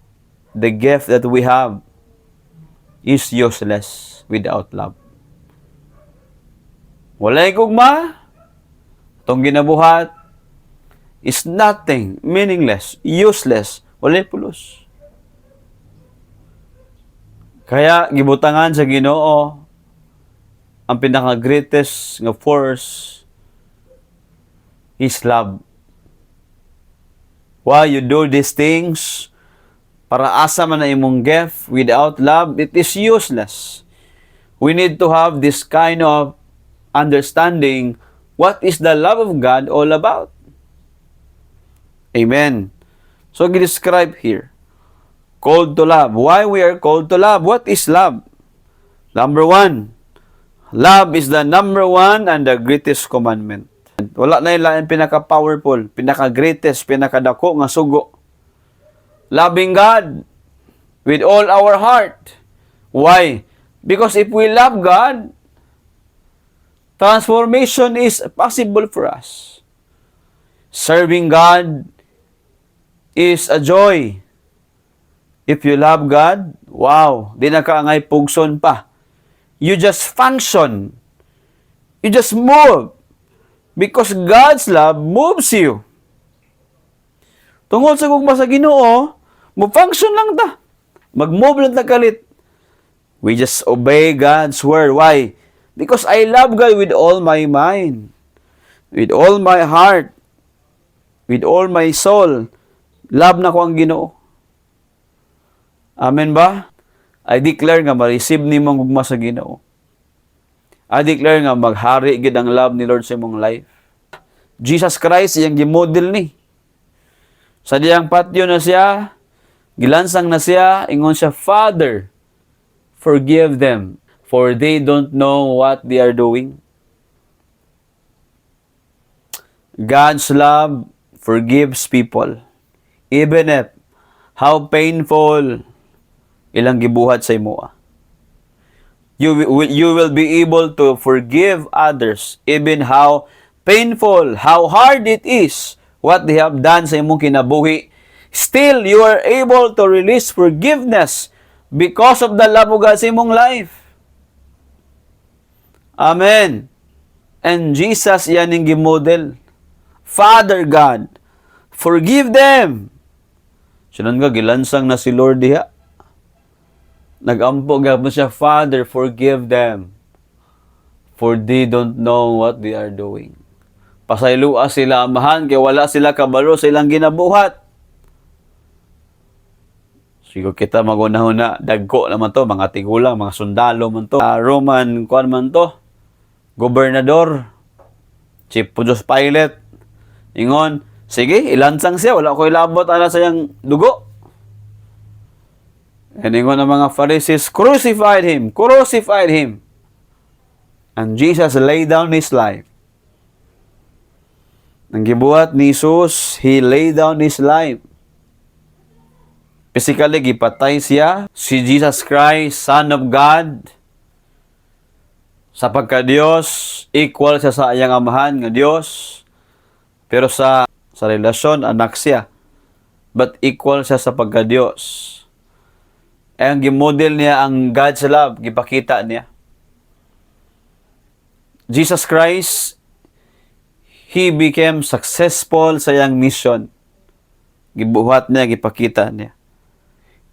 the gift that we have, is useless without love. Walay gugma, itong ginabuhat, is nothing, meaningless, useless, walay pulos. Kaya gibutangan sa Ginoo ang pinaka-greatest nga force is love. Why you do these things? Para asa man na imong gift, without love, it is useless. We need to have this kind of understanding. What is the love of God all about? Amen. So, describe here. Called to love. Why we are called to love? What is love? Number 1. Love is the number 1 and the greatest commandment. Wala na yung pinaka-powerful, pinaka-greatest, pinaka-dako nga sugo. Loving God with all our heart. Why? Because if we love God, transformation is possible for us. Serving God is a joy. If you love God, wow, di na ka ngay pugson pa. You just function. You just move. Because God's love moves you. Tungod sa gugma sa Ginoo, mo-function lang ta. Mag-move lang ta kalit. We just obey God's word. Why? Because I love God with all my mind, with all my heart, with all my soul. Love na ko ang Ginoo. Amen ba? I declare nga ma-receive ni mong gugma sa Ginoo. I declare nga maghari gid ang love ni Lord sa imong life. Jesus Christ iyang gimodel ni. Sa diyang patio na siya, gilansang na siya, ingon siya, Father, forgive them, for they don't know what they are doing. God's love forgives people. Even if how painful ilang gibuhat sa imo. You will be able to forgive others even how painful, how hard it is what they have done sa imong kinabuhi. Still, you are able to release forgiveness because of the love of God sa imong life. Amen. And Jesus yan yung gimodel. Father God, forgive them. Sinan nga, gilansang na si Lord diha. Nag-ampo gapon siya, Father, forgive them, for they don't know what they are doing. Pasaylua sila, amahan, kaya wala sila kabalo sa ilang ginabuhat. Siguro kita magunahuna, dagko naman to, mga tigulang, mga sundalo man to. Roman, kuan man to, gobernador, Chief Pontius Pilate, ingon, sige, ilansang siya, wala ko ilabot ala sa iyang dugo. And ingon ng mga Pharisees, crucified him, crucified him. And Jesus laid down his life. Nang gibuhat ni Jesus, he laid down his life. Physically, gipatay siya. Si Jesus Christ, Son of God, sa pagka-Diyos, equal siya sa iyang amahan nga Diyos. Pero sa relasyon, anak siya. But equal siya sa pagka-Diyos. Ang gimodel niya ang God's love, gipakita niya. Jesus Christ, He became successful sa iyang mission. Gibuhat niya, gipakita niya.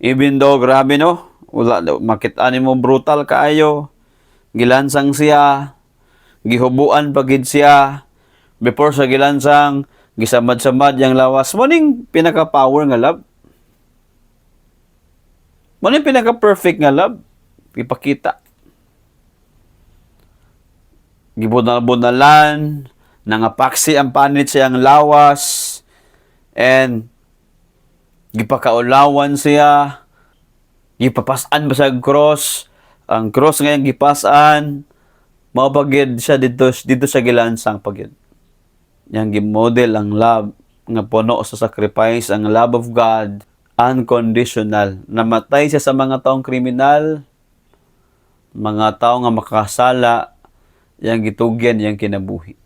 Even though, grabe no, wala, makita mo brutal kaayo, gilansang siya, gihubuan pagid siya, before sa gilansang, gisamad-samad yang lawas, maning pinaka-power nga love. Maning pinaka-perfect nga love, ipakita. Gibunal-bunalan, nangapaksi ang panit siyang lawas, and gipakaulawan siya, gipapasan ba sa cross, ang cross ngayon gipasan, mapagid siya dito sa gilansang pagid. Yang gimodel ang love, nga puno sa sacrifice, ang love of God, unconditional. Namatay siya sa mga taong kriminal, mga tao nga makasala, yang gitugyan, yang kinabuhi.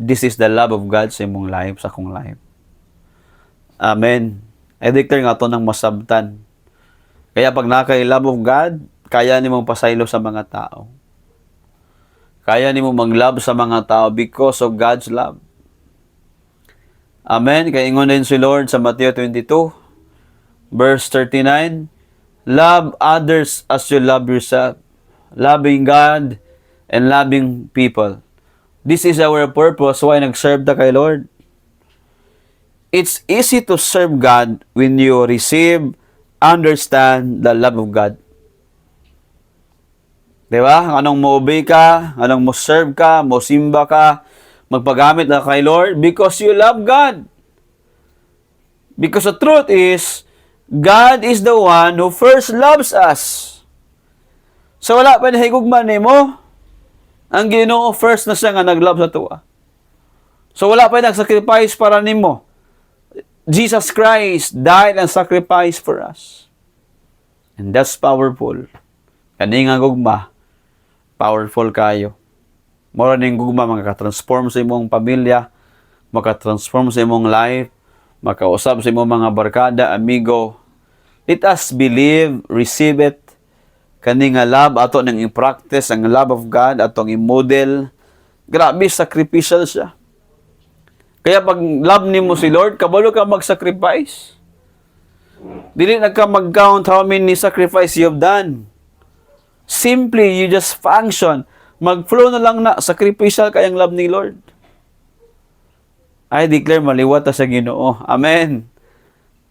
This is the love of God sa imong life, sa akong life. Amen. I declare nga ito ng masabtan. Kaya pag naka-love of God, kaya ni mong pasaylo sa mga tao. Kaya ni mong mag-love sa mga tao because of God's love. Amen. Kaya ingon din si Lord sa Matthew 22, verse 39, love others as you love yourself. Loving God and loving people. This is our purpose why nag-serve ta kay Lord. It's easy to serve God when you receive, understand the love of God. Diba? Anong mo-obey ka, anong mo-serve ka, mo-simba ka, magpagamit na kay Lord because you love God. Because the truth is, God is the one who first loves us. So wala pa nahigugman nimo, ang Ginoo first na siya nga nag-love sa tuwa. So wala pa nag-sacrifice para nimo. Jesus Christ died and sacrificed for us. And that's powerful. Kani nga gugma, powerful kayo. Mora ning gugma makatransform sa imong pamilya, makatransform sa imong life, makausap sa imong mga barkada, amigo. Let us believe, receive it. Kani nga love ato nang i-practice ang love of God atong i-model. Grabe sacrificial siya. Kaya pag love nimo si Lord, kabalo ka mag-sacrifice. Dili na ka mag-count how many sacrifice you have done. Simply, you just function. Mag-flow na lang na, sacrificial kayang love ni Lord. I declare maliwat ta sa Ginoo. Amen.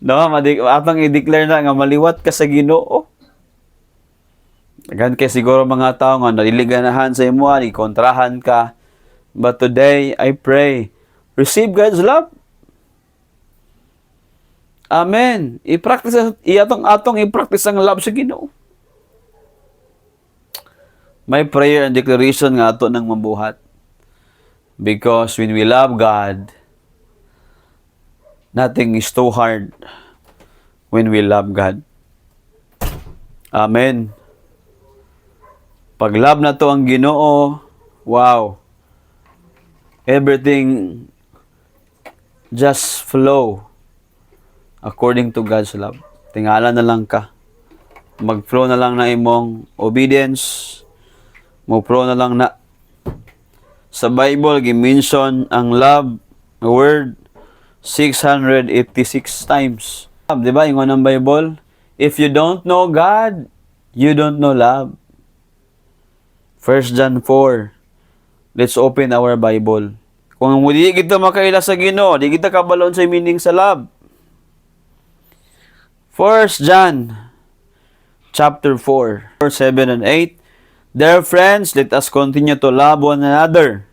No, atong i-declare na nga maliwat ka sa Ginoo. Again, kay siguro mga tao nga naliliganahan sa imo, ikontrahan ka. But today, I pray, receive God's love. Amen. Atong i-practice ang love sa Ginoo. May prayer and declaration nga ato nang mabuhat. Because when we love God, nothing is too hard when we love God. Amen. Pag love na to ang Ginoo, wow. Everything just flow according to God's love. Tingala na lang ka. Mag-flow na lang na imong obedience. Mag-flow na lang na. Sa Bible, gi-mention ang love, word, 686 times. Diba? Yung ng Bible, if you don't know God, you don't know love. 1 John 4. Let's open our Bible. Kung di kita makaila sa Ginoo, di kita kabalon sa meaning sa love. 1 John chapter 4, verse 7 and 8. Dear friends, let us continue to love one another,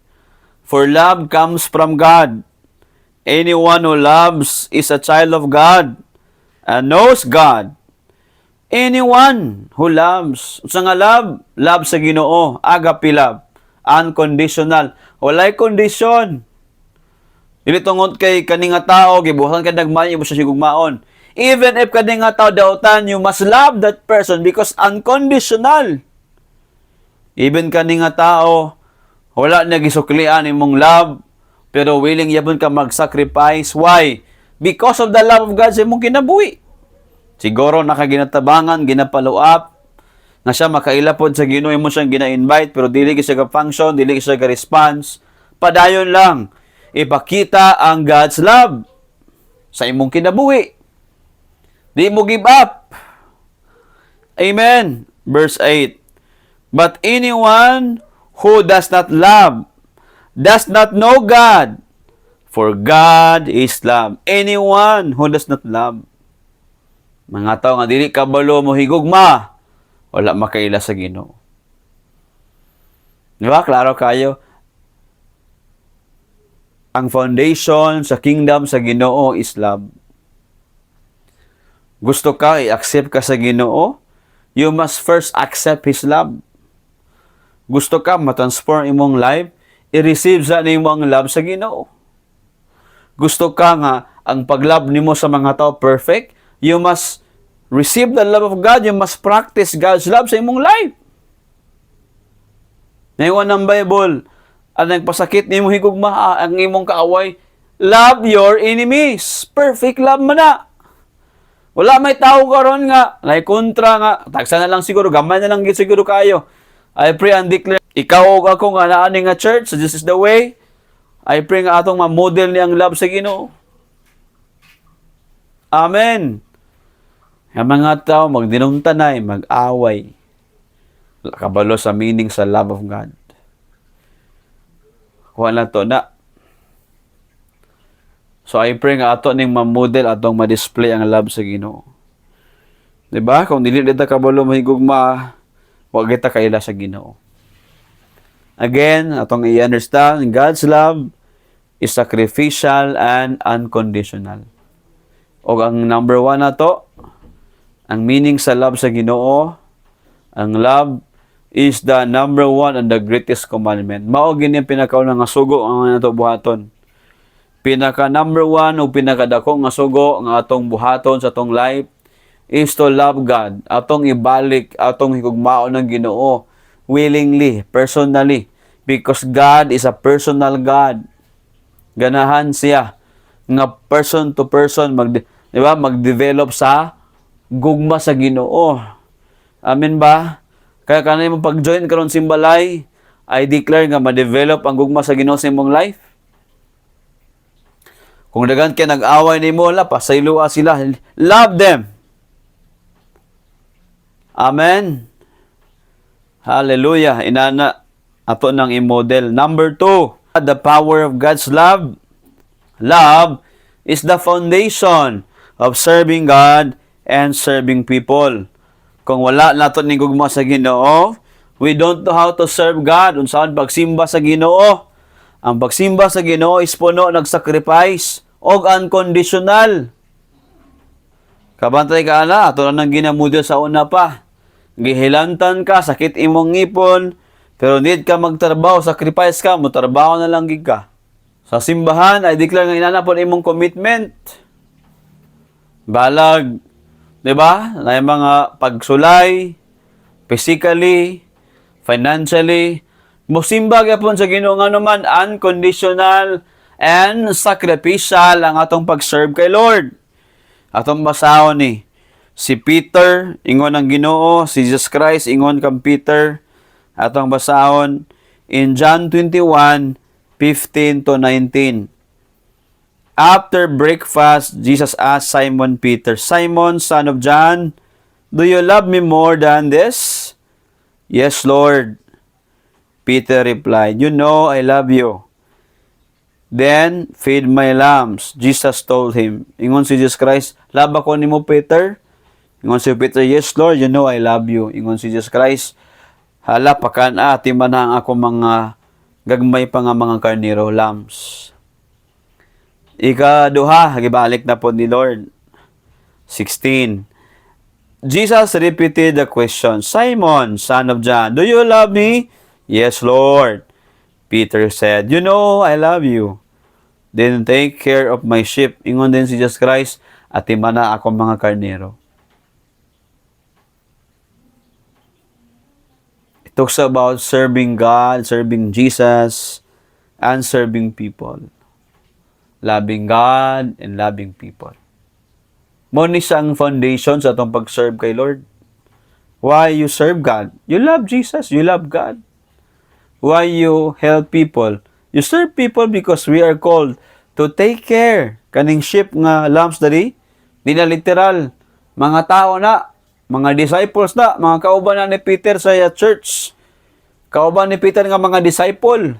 for love comes from God. Anyone who loves is a child of God and knows God. Anyone who loves, sa nga love sa Ginoo, agape love, unconditional, walay condition. Dili tungod kay kani nga tao gibuhaton kay dagmay mo sa sigugmaon. Even if kani nga tao dautan, you must love that person because unconditional. Even kani nga tao wala na gisuklian imong love, pero willing yabon ka mag-sacrifice. Why? Because of the love of God sa imong kinabuhi. Siguro nakaginatabangan, ginapaluap, nga siya makailapod sa Ginoo, mo siyang gina-invite, pero dili siya ka-function, dili siya ka-response. Padayon lang, ipakita ang God's love sa imong kinabuhi. Di mo give up. Amen. Verse 8. But anyone who does not love does not know God, for God is love. Anyone who does not love. Mga tao nga dili kabalo mo higugma, wala makaila sa Ginoo. Di ba? Klaro kayo. Ang foundation sa kingdom sa Ginoo is love. Gusto ka i-accept ka sa Ginoo, you must first accept His love. Gusto ka ma-transform imong life, i-receive sa nimo ang love sa Ginoo. Gusto ka nga ang pag-love nimo sa mga tao perfect, you must receive the love of God. You must practice God's love sa imong life. Ngayon ng Bible, ang nagpasakit nimo higugma, ang imong kaaway, love your enemies. Perfect love man na. Wala may tao karon nga, lay kontra nga, tagsa na lang siguro, gamay na lang gid siguro kayo. I pray and declare, ikaw o ako nga naani nga church, so this is the way. I pray nga atong ma-model ni ang love sa Ginoo. Amen. Ang mga tao magdinungtanay, mag-away. Kabalo sa meaning sa love of God. Wala to na. So I pray nga ato ning ma-model atong ma-display ang love sa Ginoo. 'Di ba? Kung dili kita kabalo mahigugma, wag kita kaila sa Ginoo. Again, atong i-understand, God's love is sacrificial and unconditional. O ang number 1 na to, ang meaning sa love sa Ginoo, ang love is the number 1 and the greatest commandment. Mao gini ang pinakaunang nga sugo ang nato buhaton. Pinaka number 1 o pinakadako nga sugo nga atong buhaton sa atong life is to love God. Atong ibalik, atong higugmaon ng Ginoo willingly, personally, because God is a personal God. Ganahan siya nga person to person mag-develop sa gugma sa Ginoo. Amen ba? Kaya kanay mo pag-join karon simbalay, I declare nga ma-develop ang gugma sa Ginoo sa imong life. Kung dagan kay nag-away nimo, la pasayloa sila. Love them. Amen. Hallelujah. Inana ato nang i-model. Number 2, the power of God's love. Love is the foundation of serving God and serving people. Kung wala nato ning gugma sa Ginoo, we don't know how to serve God. Unsaon pagsimba sa Ginoo? Ang pagsimba sa Ginoo is puno nag-sacrifice og unconditional. Kabantay ka ala, ato lang nang ginamudyo sa una pa. Gihilantan ka, sakit imong ngipon, pero need ka magtrabaho, sacrifice ka, mutrabaho na lang gid ka. Sa simbahan, ay declare nga inanapon imong commitment. Balag, di ba? Na yung mga pagsulay, physically, financially, musimba gyapon sa Ginoo nga naman unconditional and sacrificial ang atong pag-serve kay Lord. Atong basahon ni si Peter, ingon ang Ginoo, si Jesus Christ, ingon kang Peter. Atong basahon in John 21:15 to 19. After breakfast, Jesus asked Simon Peter, Simon, son of John, do you love me more than this? Yes, Lord. Peter replied, you know I love you. Then, feed my lambs. Jesus told him. Ingon si Jesus Christ, love ako ni mo, Peter? Ingon si Peter, yes, Lord, you know I love you. Ingon si Jesus Christ, hala, pakana, timanang ako mga gagmay pa nga mga karnero, lambs. Ikaduha, gibalik na po ni Lord. 16. Jesus repeated the question, Simon, son of John, do you love me? Yes, Lord. Peter said, you know I love you. Then take care of my sheep. Ingon din si Jesus Christ, at timana ako mga karnero. It talks about serving God, serving Jesus, and serving people. Loving God and loving people. Muna siyang foundation sa itong pag-serve kay Lord. Why you serve God? You love Jesus, you love God. Why you help people? You serve people because we are called to take care. Kaning sheep nga lambs dali, di na literal. Mga tao na, mga disciples na, mga kauban na ni Peter sa church. Kauban ni Peter nga mga disciple.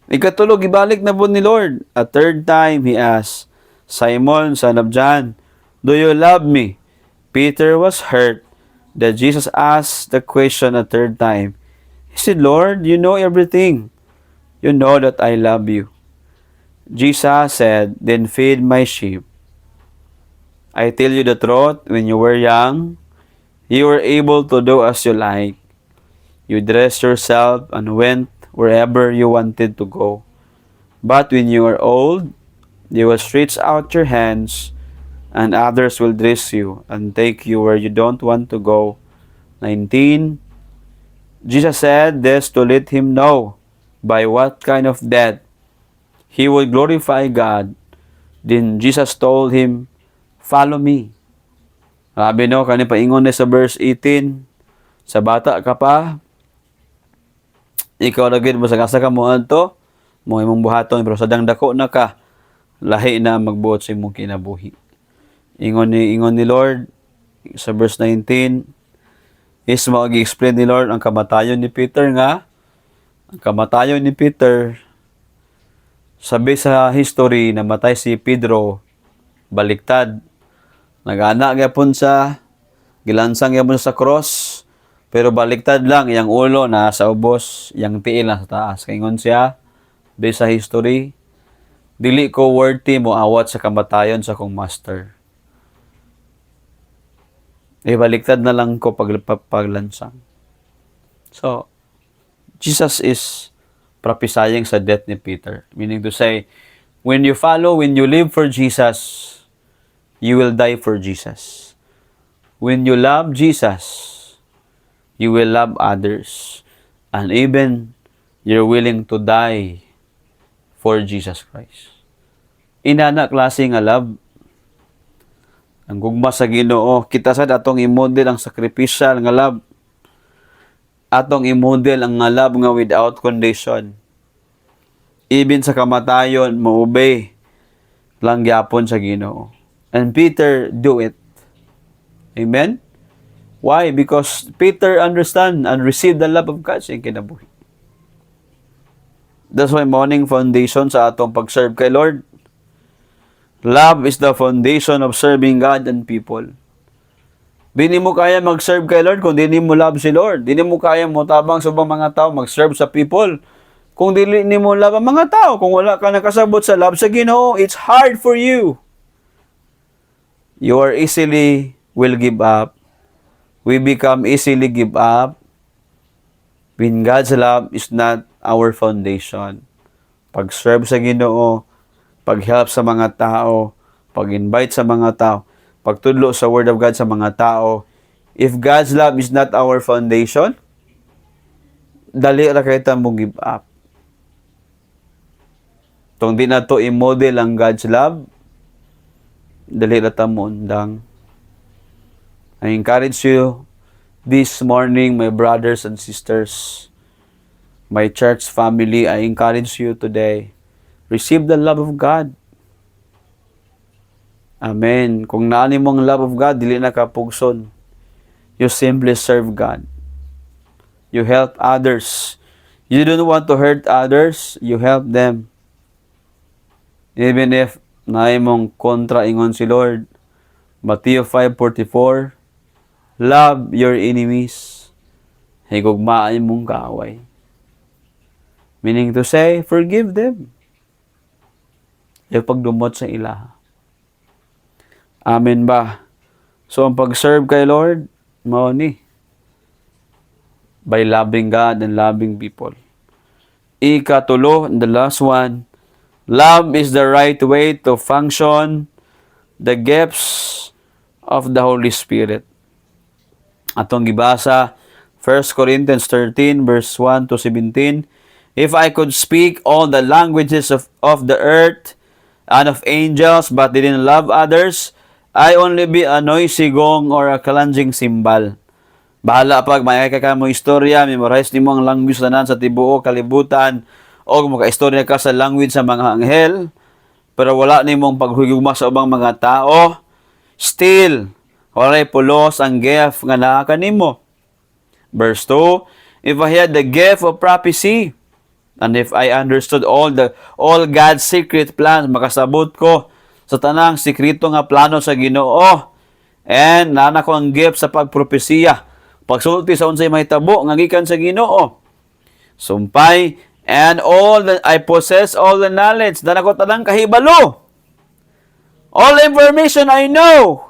Ikatulog, ibalik na po ni Lord. A third time, he asked, Simon, son of John, do you love me? Peter was hurt that Jesus asked the question a third time. He said, Lord, you know everything. You know that I love you. Jesus said, then feed my sheep. I tell you the truth, when you were young, you were able to do as you like. You dressed yourself and went wherever you wanted to go. But when you are old, you will stretch out your hands, and others will dress you and take you where you don't want to go. 19. Jesus said this to let him know by what kind of death he would glorify God. Then Jesus told him, follow me. Sabi no, kani paingon na sa verse 18, sa bata ka pa, ikaw lagid mo sa kasa ka mo adto, mo imong buhaton, pero sa dangdako na ka, lahi na magbuot sa imong kinabuhi. Ingon ni Lord sa verse 19, is mag-explain ni Lord ang kamatayon ni Peter nga. Ang kamatayon ni Peter, sabi sa history, namatay si Pedro, baliktad. Nag-ana gyapon sa, gilansang gyapon sa cross, pero baliktad lang, yang ulo na sa ubos, yang tiil na sa taas. Kaingon siya, based sa history, dili ko worthy mo awat sa kamatayon sa kong master. Baliktad na lang ko paglansang. So, Jesus is prophesying sa death ni Peter. Meaning to say, when you live for Jesus, you will die for Jesus. When you love Jesus, you will love others. And even, you're willing to die for Jesus Christ. Inana klase nga love. Ang gugma sa Ginoo, kita sad atong i-model ang sacrificial nga love. Atong i-model ang nga love nga without condition. Even sa kamatayon, mo-obey lang gyapon sa Ginoo. And Peter do it. Amen? Why? Because Peter understand and receive the love of God sa kinabuhi. That's why morning foundation sa atong pag-serve kay Lord. Love is the foundation of serving God and people. Di mo kaya mag-serve kay Lord kung di mo love si Lord. Di mo kaya mo tabang sa mga tao mag-serve sa people Kung dili nimo love ang mga tao, kung wala ka nakasabot sa love sa Ginoo, it's hard for you. You are easily will give up. We become easily give up when God's love is not our foundation. Pag-serve sa Ginoo, pag-help sa mga tao, pag-invite sa mga tao, pagtudlo sa Word of God sa mga tao, if God's love is not our foundation, dali ra kay ta mo give up. Tong di na to i-model ang God's love, dali ra ta mo undang. I encourage you this morning, my brothers and sisters, my church family, I encourage you today, receive the love of God. Amen. Kung naani mong love of God, dili na kapugson. You simply serve God. You help others. You don't want to hurt others, you help them. Even if naay mong kontra ingon si Lord, Matthew 5:44, love your enemies. Higugmaan mong kaaway. Meaning to say, forgive them. Yung pagdumot sa ilaha. Amen ba? So, ang pag-serve kay Lord, mao ni. By loving God and loving people. Ikatulo, the last one, love is the right way to function the gifts of the Holy Spirit. Atong gibasa, 1 Corinthians 13, verse 1 to 17, if I could speak all the languages of the earth and of angels, but didn't love others, I only be a noisy gong or a clanging cymbal. Bahala pag may ka mo istorya, memorize nimo ang language tanan sa tibuok kalibutan, o maka-istorya ka sa language sa mga anghel, pero wala nimong paghugugma sa ubang mga tao, still, walay pulos ang gift nga naa kanimo. Verse 2, if I had the gift of prophecy, and if I understood all God's secret plans, makasabot ko sa tanang sikreto nga plano sa Ginoo, and nana ko ang gift sa pagpropesiya, pagsulti sa unsay mahitabo nga gikan sa Ginoo. Sumpay, and I possess all the knowledge, dana ko tanang kahibalo. All information I know.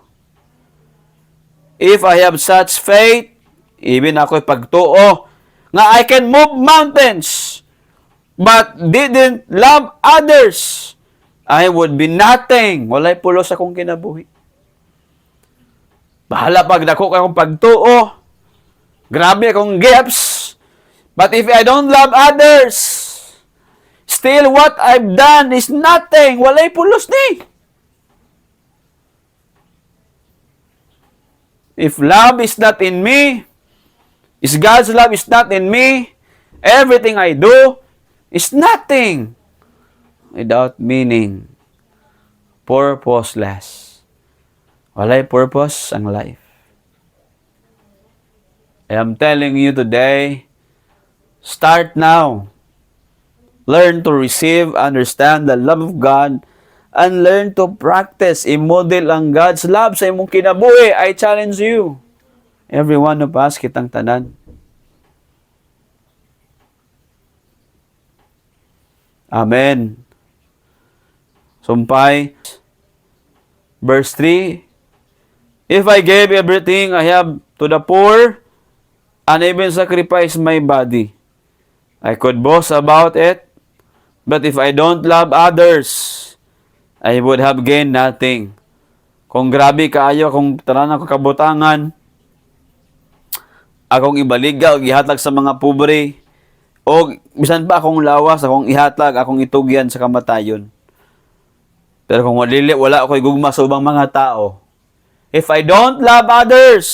If I have such faith, even ako'y pagtuo, nga I can move mountains, but didn't love others, I would be nothing. Walay pulos akong kinabuhi. Bahala pag dako akong pagtuo, grabe akong gifts, but if I don't love others, still what I've done is nothing. Walay pulos ni. If love is not in me, if God's love is not in me, everything I do is nothing. Without meaning, purposeless. Walay purpose ang life. I am telling you today, start now. Learn to receive, understand the love of God, and learn to practice, i-model ang God's love sa imong kinabuhi. I challenge you. Every one of us, kitang tanan. Amen. Sumpay. Verse 3, if I gave everything I have to the poor, and even sacrifice my body, I could boast about it, but if I don't love others, I would have gained nothing. Kung grabe kaayo, kung tanan ako kabutangan, akong ibaliga o gihatag sa mga pobre, o bisan pa akong lawas, akong ihatag, akong itugyan sa kamatayon. Pero kung wala ako'y gugma sa ubang mga tao, if I don't love others,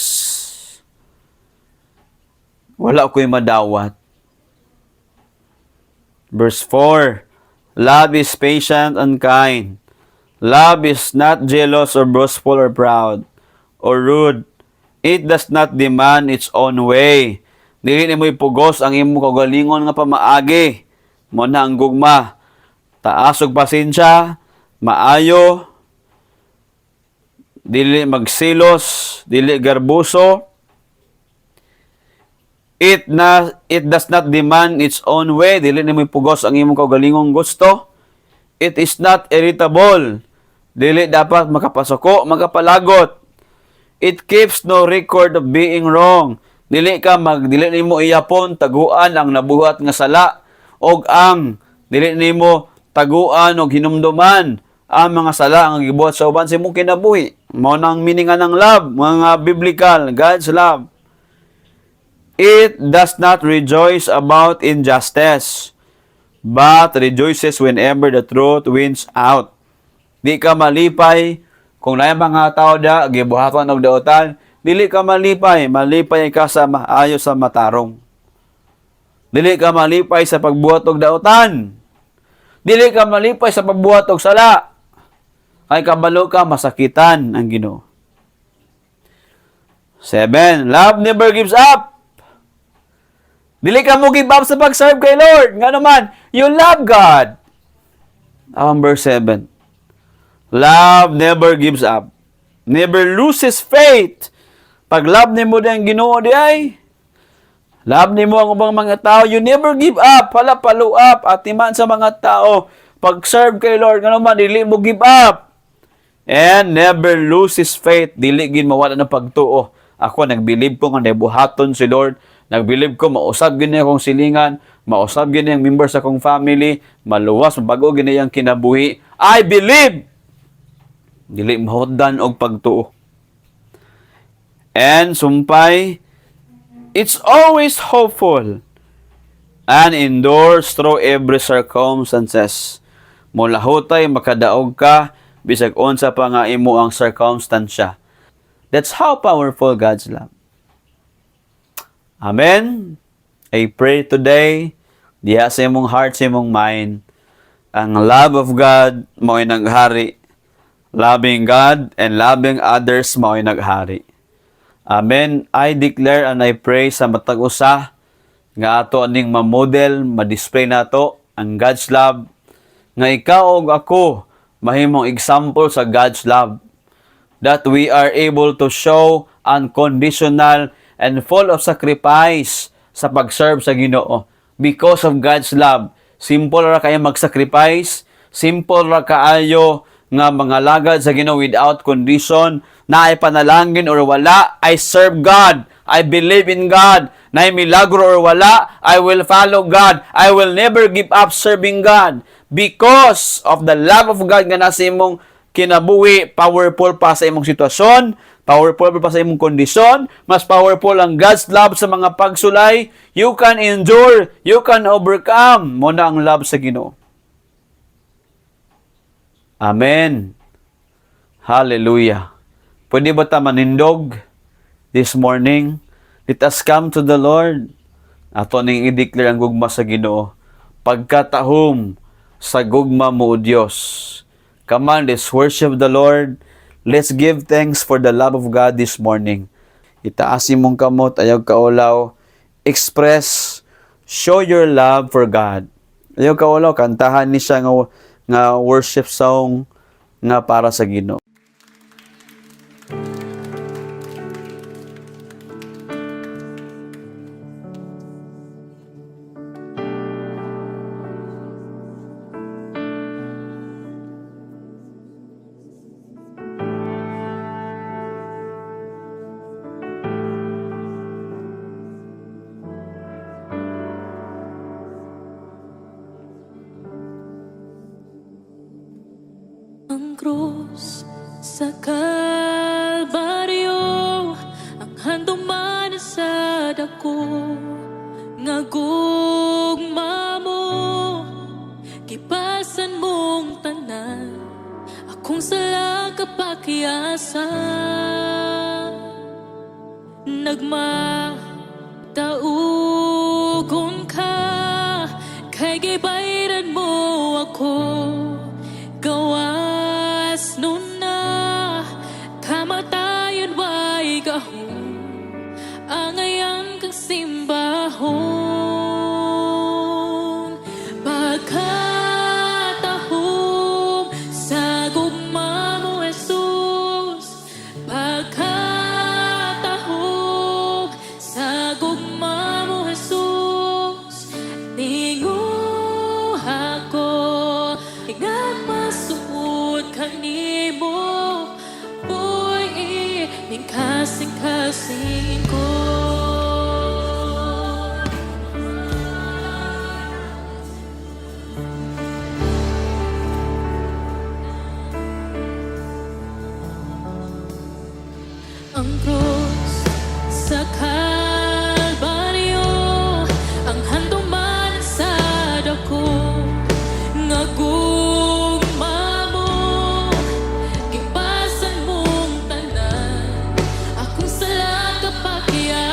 wala ako'y madawat. Verse 4, love is patient and kind. Love is not jealous or boastful or proud or rude. It does not demand its own way. Dili nimo ipugos ang imo kaugalingon nga pamaagi. Mo na ang gugma. Taas og pasensya, maayo, dili magsilos, dili garbuso. It does not demand its own way. Dili nimo ipugos ang imong kaugalingong gusto. It is not irritable. Dili dapat makapasuko, makapalagot. It keeps no record of being wrong. Dili nimo iyapon taguan ang nabuhat nga sala og ang dili nimo taguan og hinumduman ang mga sala nga gibuhat sa uban sa imong kinabuhi. Mao nang meaning ng love, mga biblical, God's love. It does not rejoice about injustice, but rejoices whenever the truth wins out. Di ka malipay kung naay mga tao da gibuhaton og daotan, dili ka malipay ka sa maayo sa matarong. Dili ka malipay sa pagbuhat og daotan. Dili ka malipay sa pagbuhat og sala. Kay kabalo ka masakitan ang Ginoo. 7. Love never gives up. Dili ka mo give up sa pag-serve kay Lord. Nga naman, you love God. Verse 7. Love never gives up. Never loses faith. Pag love nimo din ang Ginoo di ay, love nimo ang ubang mga tao, you never give up. Follow up. Atiman sa mga tao. Pag-serve kay Lord, nga naman, dili mo give up. And never loses faith. Dili gin mawala ng pagtuo. Ako, nagbilib ko nga nabuhaton si Lord. Nagbilib ko, mausab gini akong silingan, mausab gini ang members sa akong family, maluwas, mabago gini ang kinabuhi. I believe! Dili mahotdan og pagtuo. And sumpay, it's always hopeful and endures through every circumstances. Mula hutay, makadaog ka, bisag unsa pa nga imo ang circumstansya. That's how powerful God's love. Amen. I pray today, diha sa imong heart, sa imong mind, ang love of God mao'y naghari. Loving God and loving others mao'y naghari. Amen. I declare and I pray sa matag usa nga ato aning ma-model, ma-display nato ang God's love, nga ikaw ug ako mahimong example sa God's love, that we are able to show unconditional and full of sacrifice sa pag-serve sa Ginoo. Because of God's love, simple ra kayo mag-sacrifice, simple ra kaayo nga mga lagad sa Ginoo without condition, na ay panalangin or wala, I serve God, I believe in God, na ay milagro or wala, I will follow God, I will never give up serving God. Because of the love of God nga nasa imong kinabuhi, powerful pa sa imong sitwasyon, powerful pa sa imong kondisyon, mas powerful ang God's love sa mga pagsulay. You can endure, you can overcome. Muna ang love sa Ginoo. Amen. Hallelujah. Pwede ba ta manindog this morning? Let us come to the Lord. Ato ning i-declare ang gugma sa Ginoo. Pagkatahom sa gugma mo, O Dios. Come on, let's worship the Lord. Let's give thanks for the love of God this morning. Itaas imong kamot, ayaw kaulaw. Express, show your love for God. Ayaw kaulaw, kantahan ni siya nga worship song nga para sa Ginoo. Ang krus sa Kalbaryo, ang handuman sa dako, nga gugma mo, kipasan mong tanan, akong sala kapakiasa, nagmataugon ka, kay gibayran mo ako, gawas nun na kamatayon way gahom ang ayan kang simbahon pagkatahom sa gugma mo Jesus pagkatahom sa gugma mo nimo. Boy, ning kasing-kasing ko. Ang krus sa Kalbaryo, ang handong man sa dako, nga gugma mo, gipasan mong tanan, akong sala kapakian.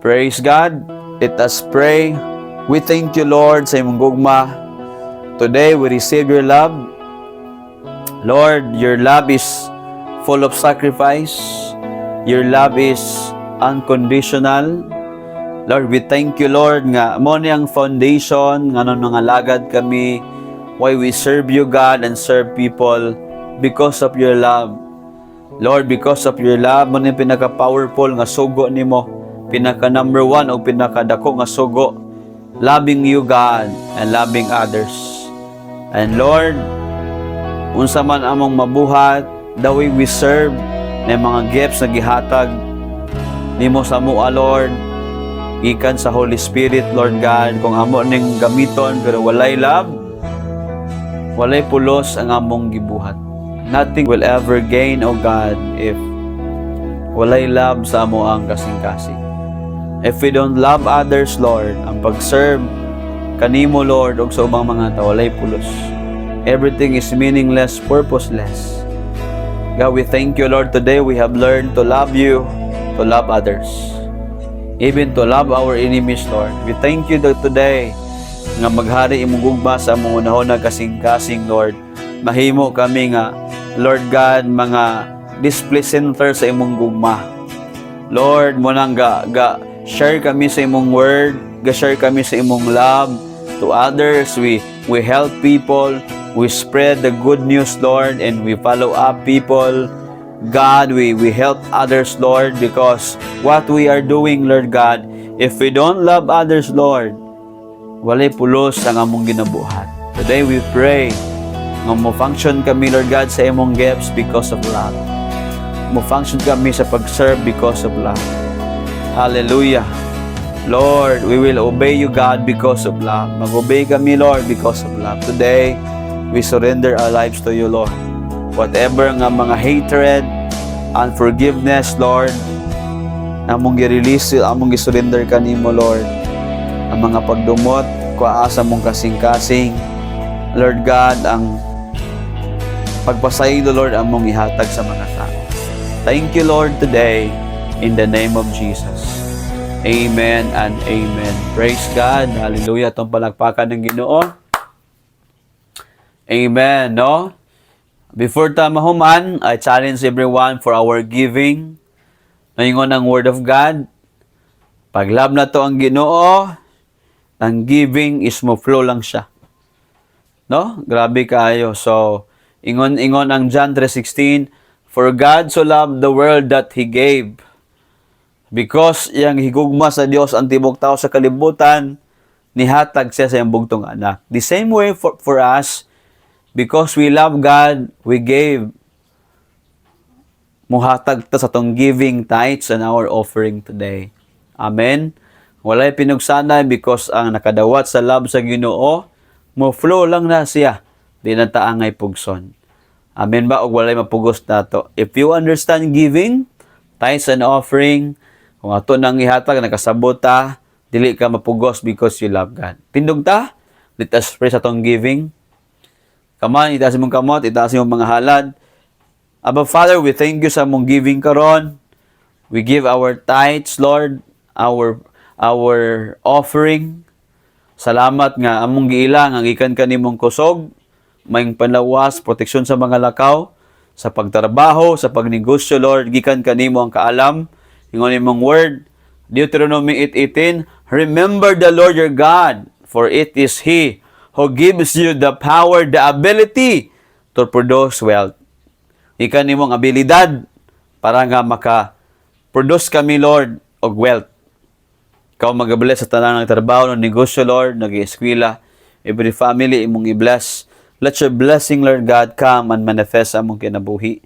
Praise God. Let us pray. We thank you, Lord, sa imong gugma. Today, we receive your love. Lord, your love is full of sacrifice. Your love is unconditional. Lord, we thank you, Lord, nga mo ni ang foundation, nga nung nangalagad kami, why we serve you, God, and serve people because of your love. Lord, because of your love, mo ni pinaka-powerful nga sugo nimo, pinaka-number 1 o pinaka-dako nga sugo, loving you, God, and loving others. And Lord, unsa man among mabuhat, the way we serve, na mga gifts na gihatag nimo sa mua, Lord, ikan sa Holy Spirit, Lord God, kung amo ning gamiton pero walay love, walay pulos ang among gibuhat. Nothing will ever gain, O God, if walay love sa amo ang kasing-kasing. If we don't love others, Lord, ang pag-serve kanimo, Lord, og sa ubang mga tao, walay pulos. Everything is meaningless, purposeless. God, we thank you, Lord. Today we have learned to love you, to love others, even to love our enemies, Lord. We thank you today nga maghari imong gugma sa among unahon na kasing-kasing, Lord. Mahimo kami nga, Lord God, mga display center sa imong gugma. Lord, mo nang share kami sa imong word, share kami sa imong love to others. We help people. We spread the good news, Lord, and we follow up people. God, we help others, Lord, because what we are doing, Lord God, if we don't love others, Lord, walay pulos ang among ginabuhat. Today we pray nga mo-function kami, Lord God, sa imong gifts because of love. Mo-function kami sa pag-serve because of love. Hallelujah. Lord, we will obey you, God, because of love. Mag-obey kami, Lord, because of love. Today, we surrender our lives to you, Lord. Whatever nga mga hatred, unforgiveness, Lord, among gi-release, among gi-surrender kanimo, Lord. Ang mga pagdumot, kuasa mong kasing-kasing, Lord God, ang pagpasaylo, Lord, among ihatag sa mga tao. Thank you, Lord, today, in the name of Jesus. Amen and amen. Praise God. Hallelujah. Itong palakpakan ng Ginoo. Amen, no? Before ta mahuman, I challenge everyone for our giving. Naingon ang Word of God. Pag love na to ang Ginoo, ang giving is mo flow lang siya. No? Grabe kayo. So, ingon ang John 3:16, for God so loved the world that He gave. Because yang higugma sa Dios ang tibok tao sa kalibutan, nihatag siya sa iyang bugtong anak. The same way for us, because we love God, we gave. Muhatag ta sa tong giving tithes and our offering today. Amen. Walay pinugsanay because ang nakadawat sa love sa Ginoo, mo flow lang na siya. Di na ta angay pugson. Amen ba? O walay mapugos nato. If you understand giving, tithes and offering, kung ato nang ihatag, nakasabot ta, dili ka mapugos because you love God. Tindog ta? Let us pray sa tong giving. Come on, itaas mong kamot, itaas mong mga halad. Abba Father, we thank you sa mong giving karon. We give our tithes, Lord, our offering. Salamat nga among giilang ang ikan kanimong kusog, may panlawas, proteksyon sa mga lakaw, sa pagtrabaho, sa pagnegosyo, Lord, gikan kanimo ang kaalam. Ingon imong word, Deuteronomy 8:18, remember the Lord your God, for it is He who gives you the power, the ability to produce wealth. Ikan nimong abilidad para nga maka-produce kami, Lord, og wealth. Ikaw mag-bless sa tanan ng trabaho, ng negosyo, Lord, nag-eskwela, every family, imong i-bless. Let your blessing, Lord God, come and manifest among kinabuhi.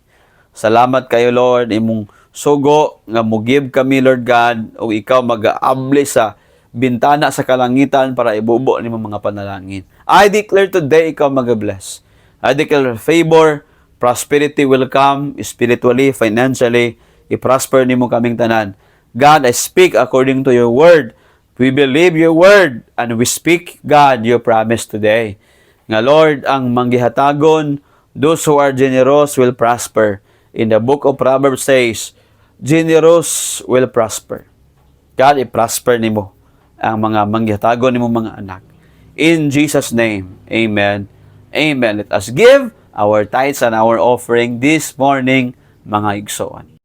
Salamat kayo, Lord, imong sugo, nga mo-give kami, Lord God, o ikaw mag-aable sa bintana sa kalangitan para ibubo ni mga panalangin. I declare today, ikaw mag-bless. I declare favor, prosperity will come, spiritually, financially, i-prosper ni mo kaming tanan. God, I speak according to your word. We believe your word, and we speak, God, your promise today. Nga, Lord, ang manggihatagon, those who are generous will prosper. In the book of Proverbs says, generous will prosper. God, i-prosper nimo ang mga mangyatago nimo mga anak. In Jesus' name, amen. Amen. Let us give our tithes and our offering this morning, mga igsoon.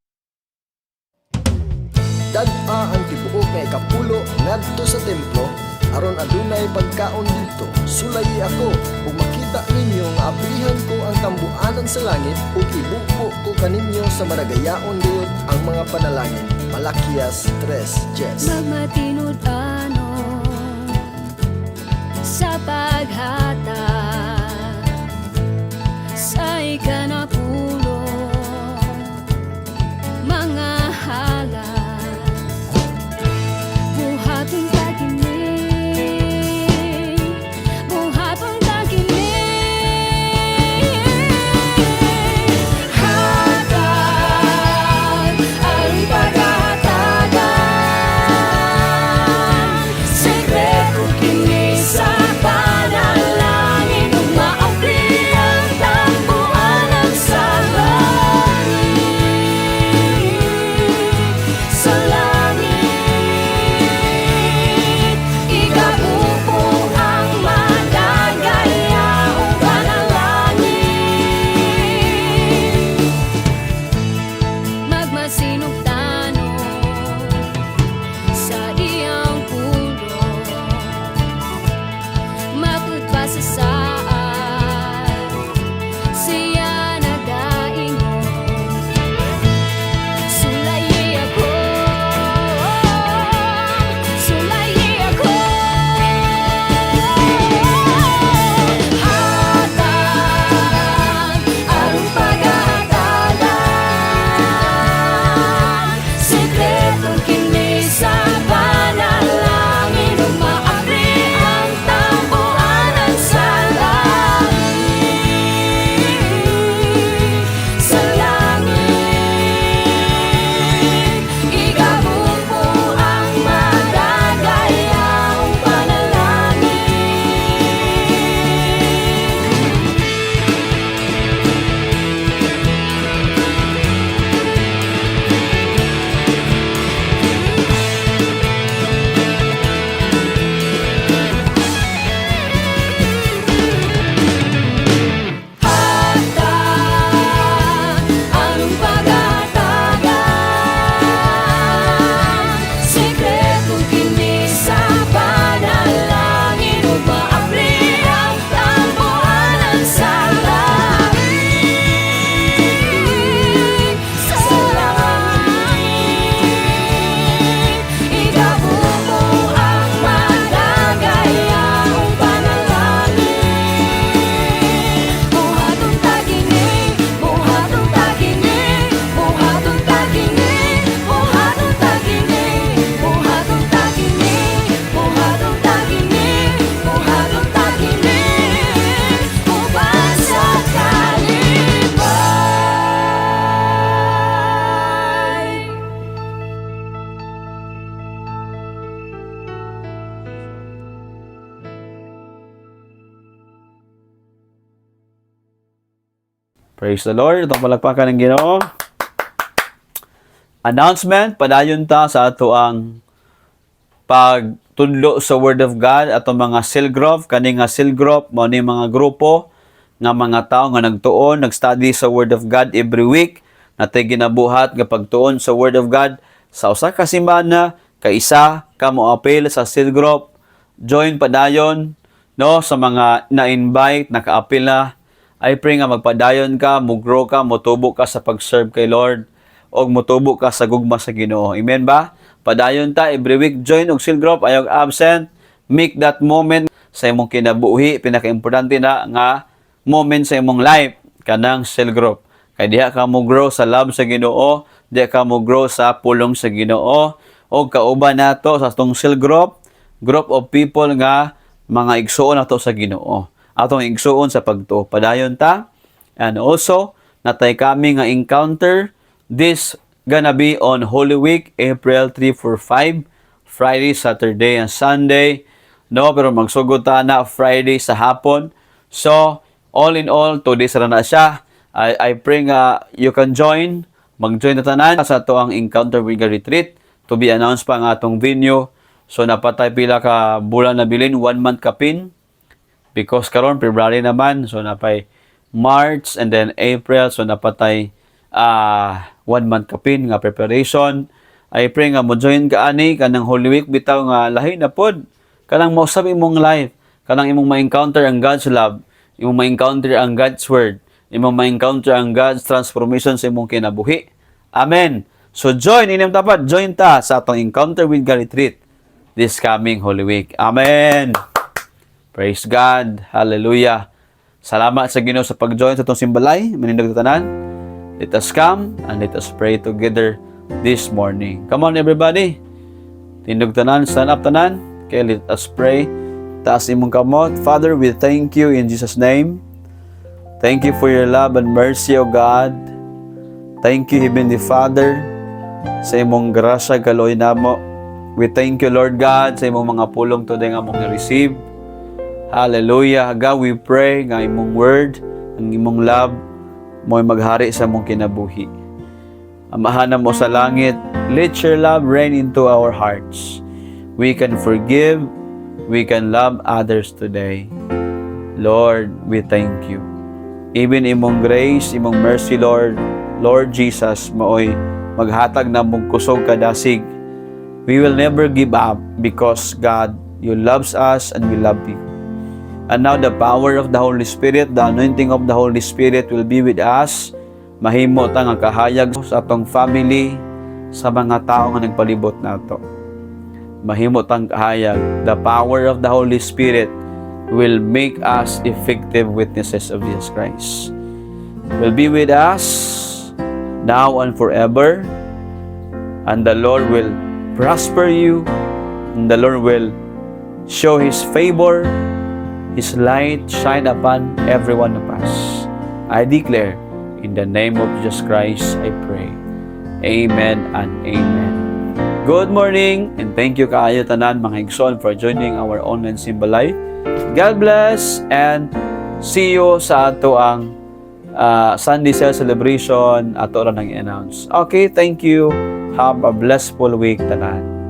Dad-a ang tibuok nga ikapulo ngadto sa templo aron adunay pagkaon didto. Sulayi ako ug makita ninyo nga abrihan ko ang tambuanan sa langit ug ibuko ko kaninyo sa maragayaon gayud ang mga panalangin. Malakias 3:10. Magmatinod ano sa paghatag sa ikanapulo mga halal buhaton taginig buhaton taginig hatag ang paghatagan sekreto kini sa panalangin ug maabri ang tambuanan sa langit igabubo ang madagayaong panalangin magmasinong tanong sa iyang pulo mapudpa sa saan siya nagaingon sulayi ako hatag aron paghatagan sekreto kini sa panalangin ug maabri ang tambuanan sa langit igabubo ang madagayaong panalangin hatag ang paghatagan sekreto kini sa panalangin ug maabri ang tambuanan sa langit igabubo ang madagayaong panalangin buhatong taginig buhatong taginig buhatong taginig buhatong taginig buhatong taginig buhatong taginig buhatong taginig uban sa kalipay. Praise the Lord. Itong palakpakan ng Ginoo. Announcement, padayon ta sa ato ang pagtudlo sa Word of God ato mga cell group. Kani nga cell group, mao ni mga grupo nga mga tao nga nagtuon, nagstudy sa Word of God every week. Natay ginabuhat nga pagtuon sa Word of God sa usa ka semana, kaisa ka mo appeal sa cell group. Join padayon no sa mga na-invite, naka-appeal na. I pray nga magpadayon ka, mo-grow ka, motubo ka sa pag-serve kay Lord, o motubo ka sa gugma sa Ginoo. Amen ba? Padayon ta every week, join og cell group, ayog absent. Make that moment sa imong kinabuhi, pinaka-importante na nga moment sa imong life, kanang cell group. Kay diha ka mo grow sa love sa Ginoo, diha ka mo grow sa pulong sa Ginoo, o kauban nato sa atong cell group of people nga mga igsuon nato sa Ginoo. Atong igsuon sa pagtuo. Padayon ta. And also, natay kami nga encounter this gonna be on Holy Week, April 3, 4, 5, Friday, Saturday, and Sunday. No, pero magsugod ta na Friday sa hapon. So, all in all, 2 days na siya. I pray nga you can join. Mag-join na tanan sa to ang Encounter with God Retreat to be announced pa ang atong venue. So napatay pila ka bulan na bilin, 1 month kapin. Because karon February naman, so napay March and then April, so napatay 1 month kapin nga preparation. I pray nga mo join ka ani kanang Holy Week bitaw nga lahi na pod. Kanang mausab imong life, kanang imong ma-encounter ang God's love, imong ma-encounter ang God's word, imong ma-encounter ang God's transformation sa imong kinabuhi. Amen. So join inyong tapat, join ta sa atong Encounter with God retreat this coming Holy Week. Amen. Praise God. Hallelujah. Salamat sa Ginoo sa pag-join sa itong simbalay. Manindog ta tanan. Let us come and let us pray together this morning. Come on everybody. Tindog tanan, stand up tanan. Okay, let us pray. Taas imong kamot. Father, we thank you in Jesus' name. Thank you for your love and mercy, O God. Thank you, Heavenly Father, sa imong grasya galoy namo. We thank you, Lord God, sa imong mga pulong today nga mong receive. Hallelujah. God, we pray nga imong word, ang imong love, mo'y maghari sa mong kinabuhi. Amahan mo sa langit, let your love reign into our hearts. We can forgive, we can love others today. Lord, we thank you. Even imong grace, imong mercy, Lord, Lord Jesus, maoy maghatag na mong kusog kadasig. We will never give up because God, you loves us and we love you. And now the power of the Holy Spirit, the anointing of the Holy Spirit will be with us. Mahimo ta nga kahayag sa atong family, sa mga tao nga nagpalibot nato. Mahimo tang kahayag. The power of the Holy Spirit will make us effective witnesses of Jesus Christ. Will be with us now and forever. And the Lord will prosper you. And the Lord will show His favor, His light shine upon every one of us. I declare, in the name of Jesus Christ, I pray. Amen and amen. Good morning and thank you kaayo tanan mga igsoon for joining our online Simbalay. God bless and see you sa ato ang Sunday Cell Celebration ato ra nang i-announce. Okay, thank you. Have a blessful week tanan.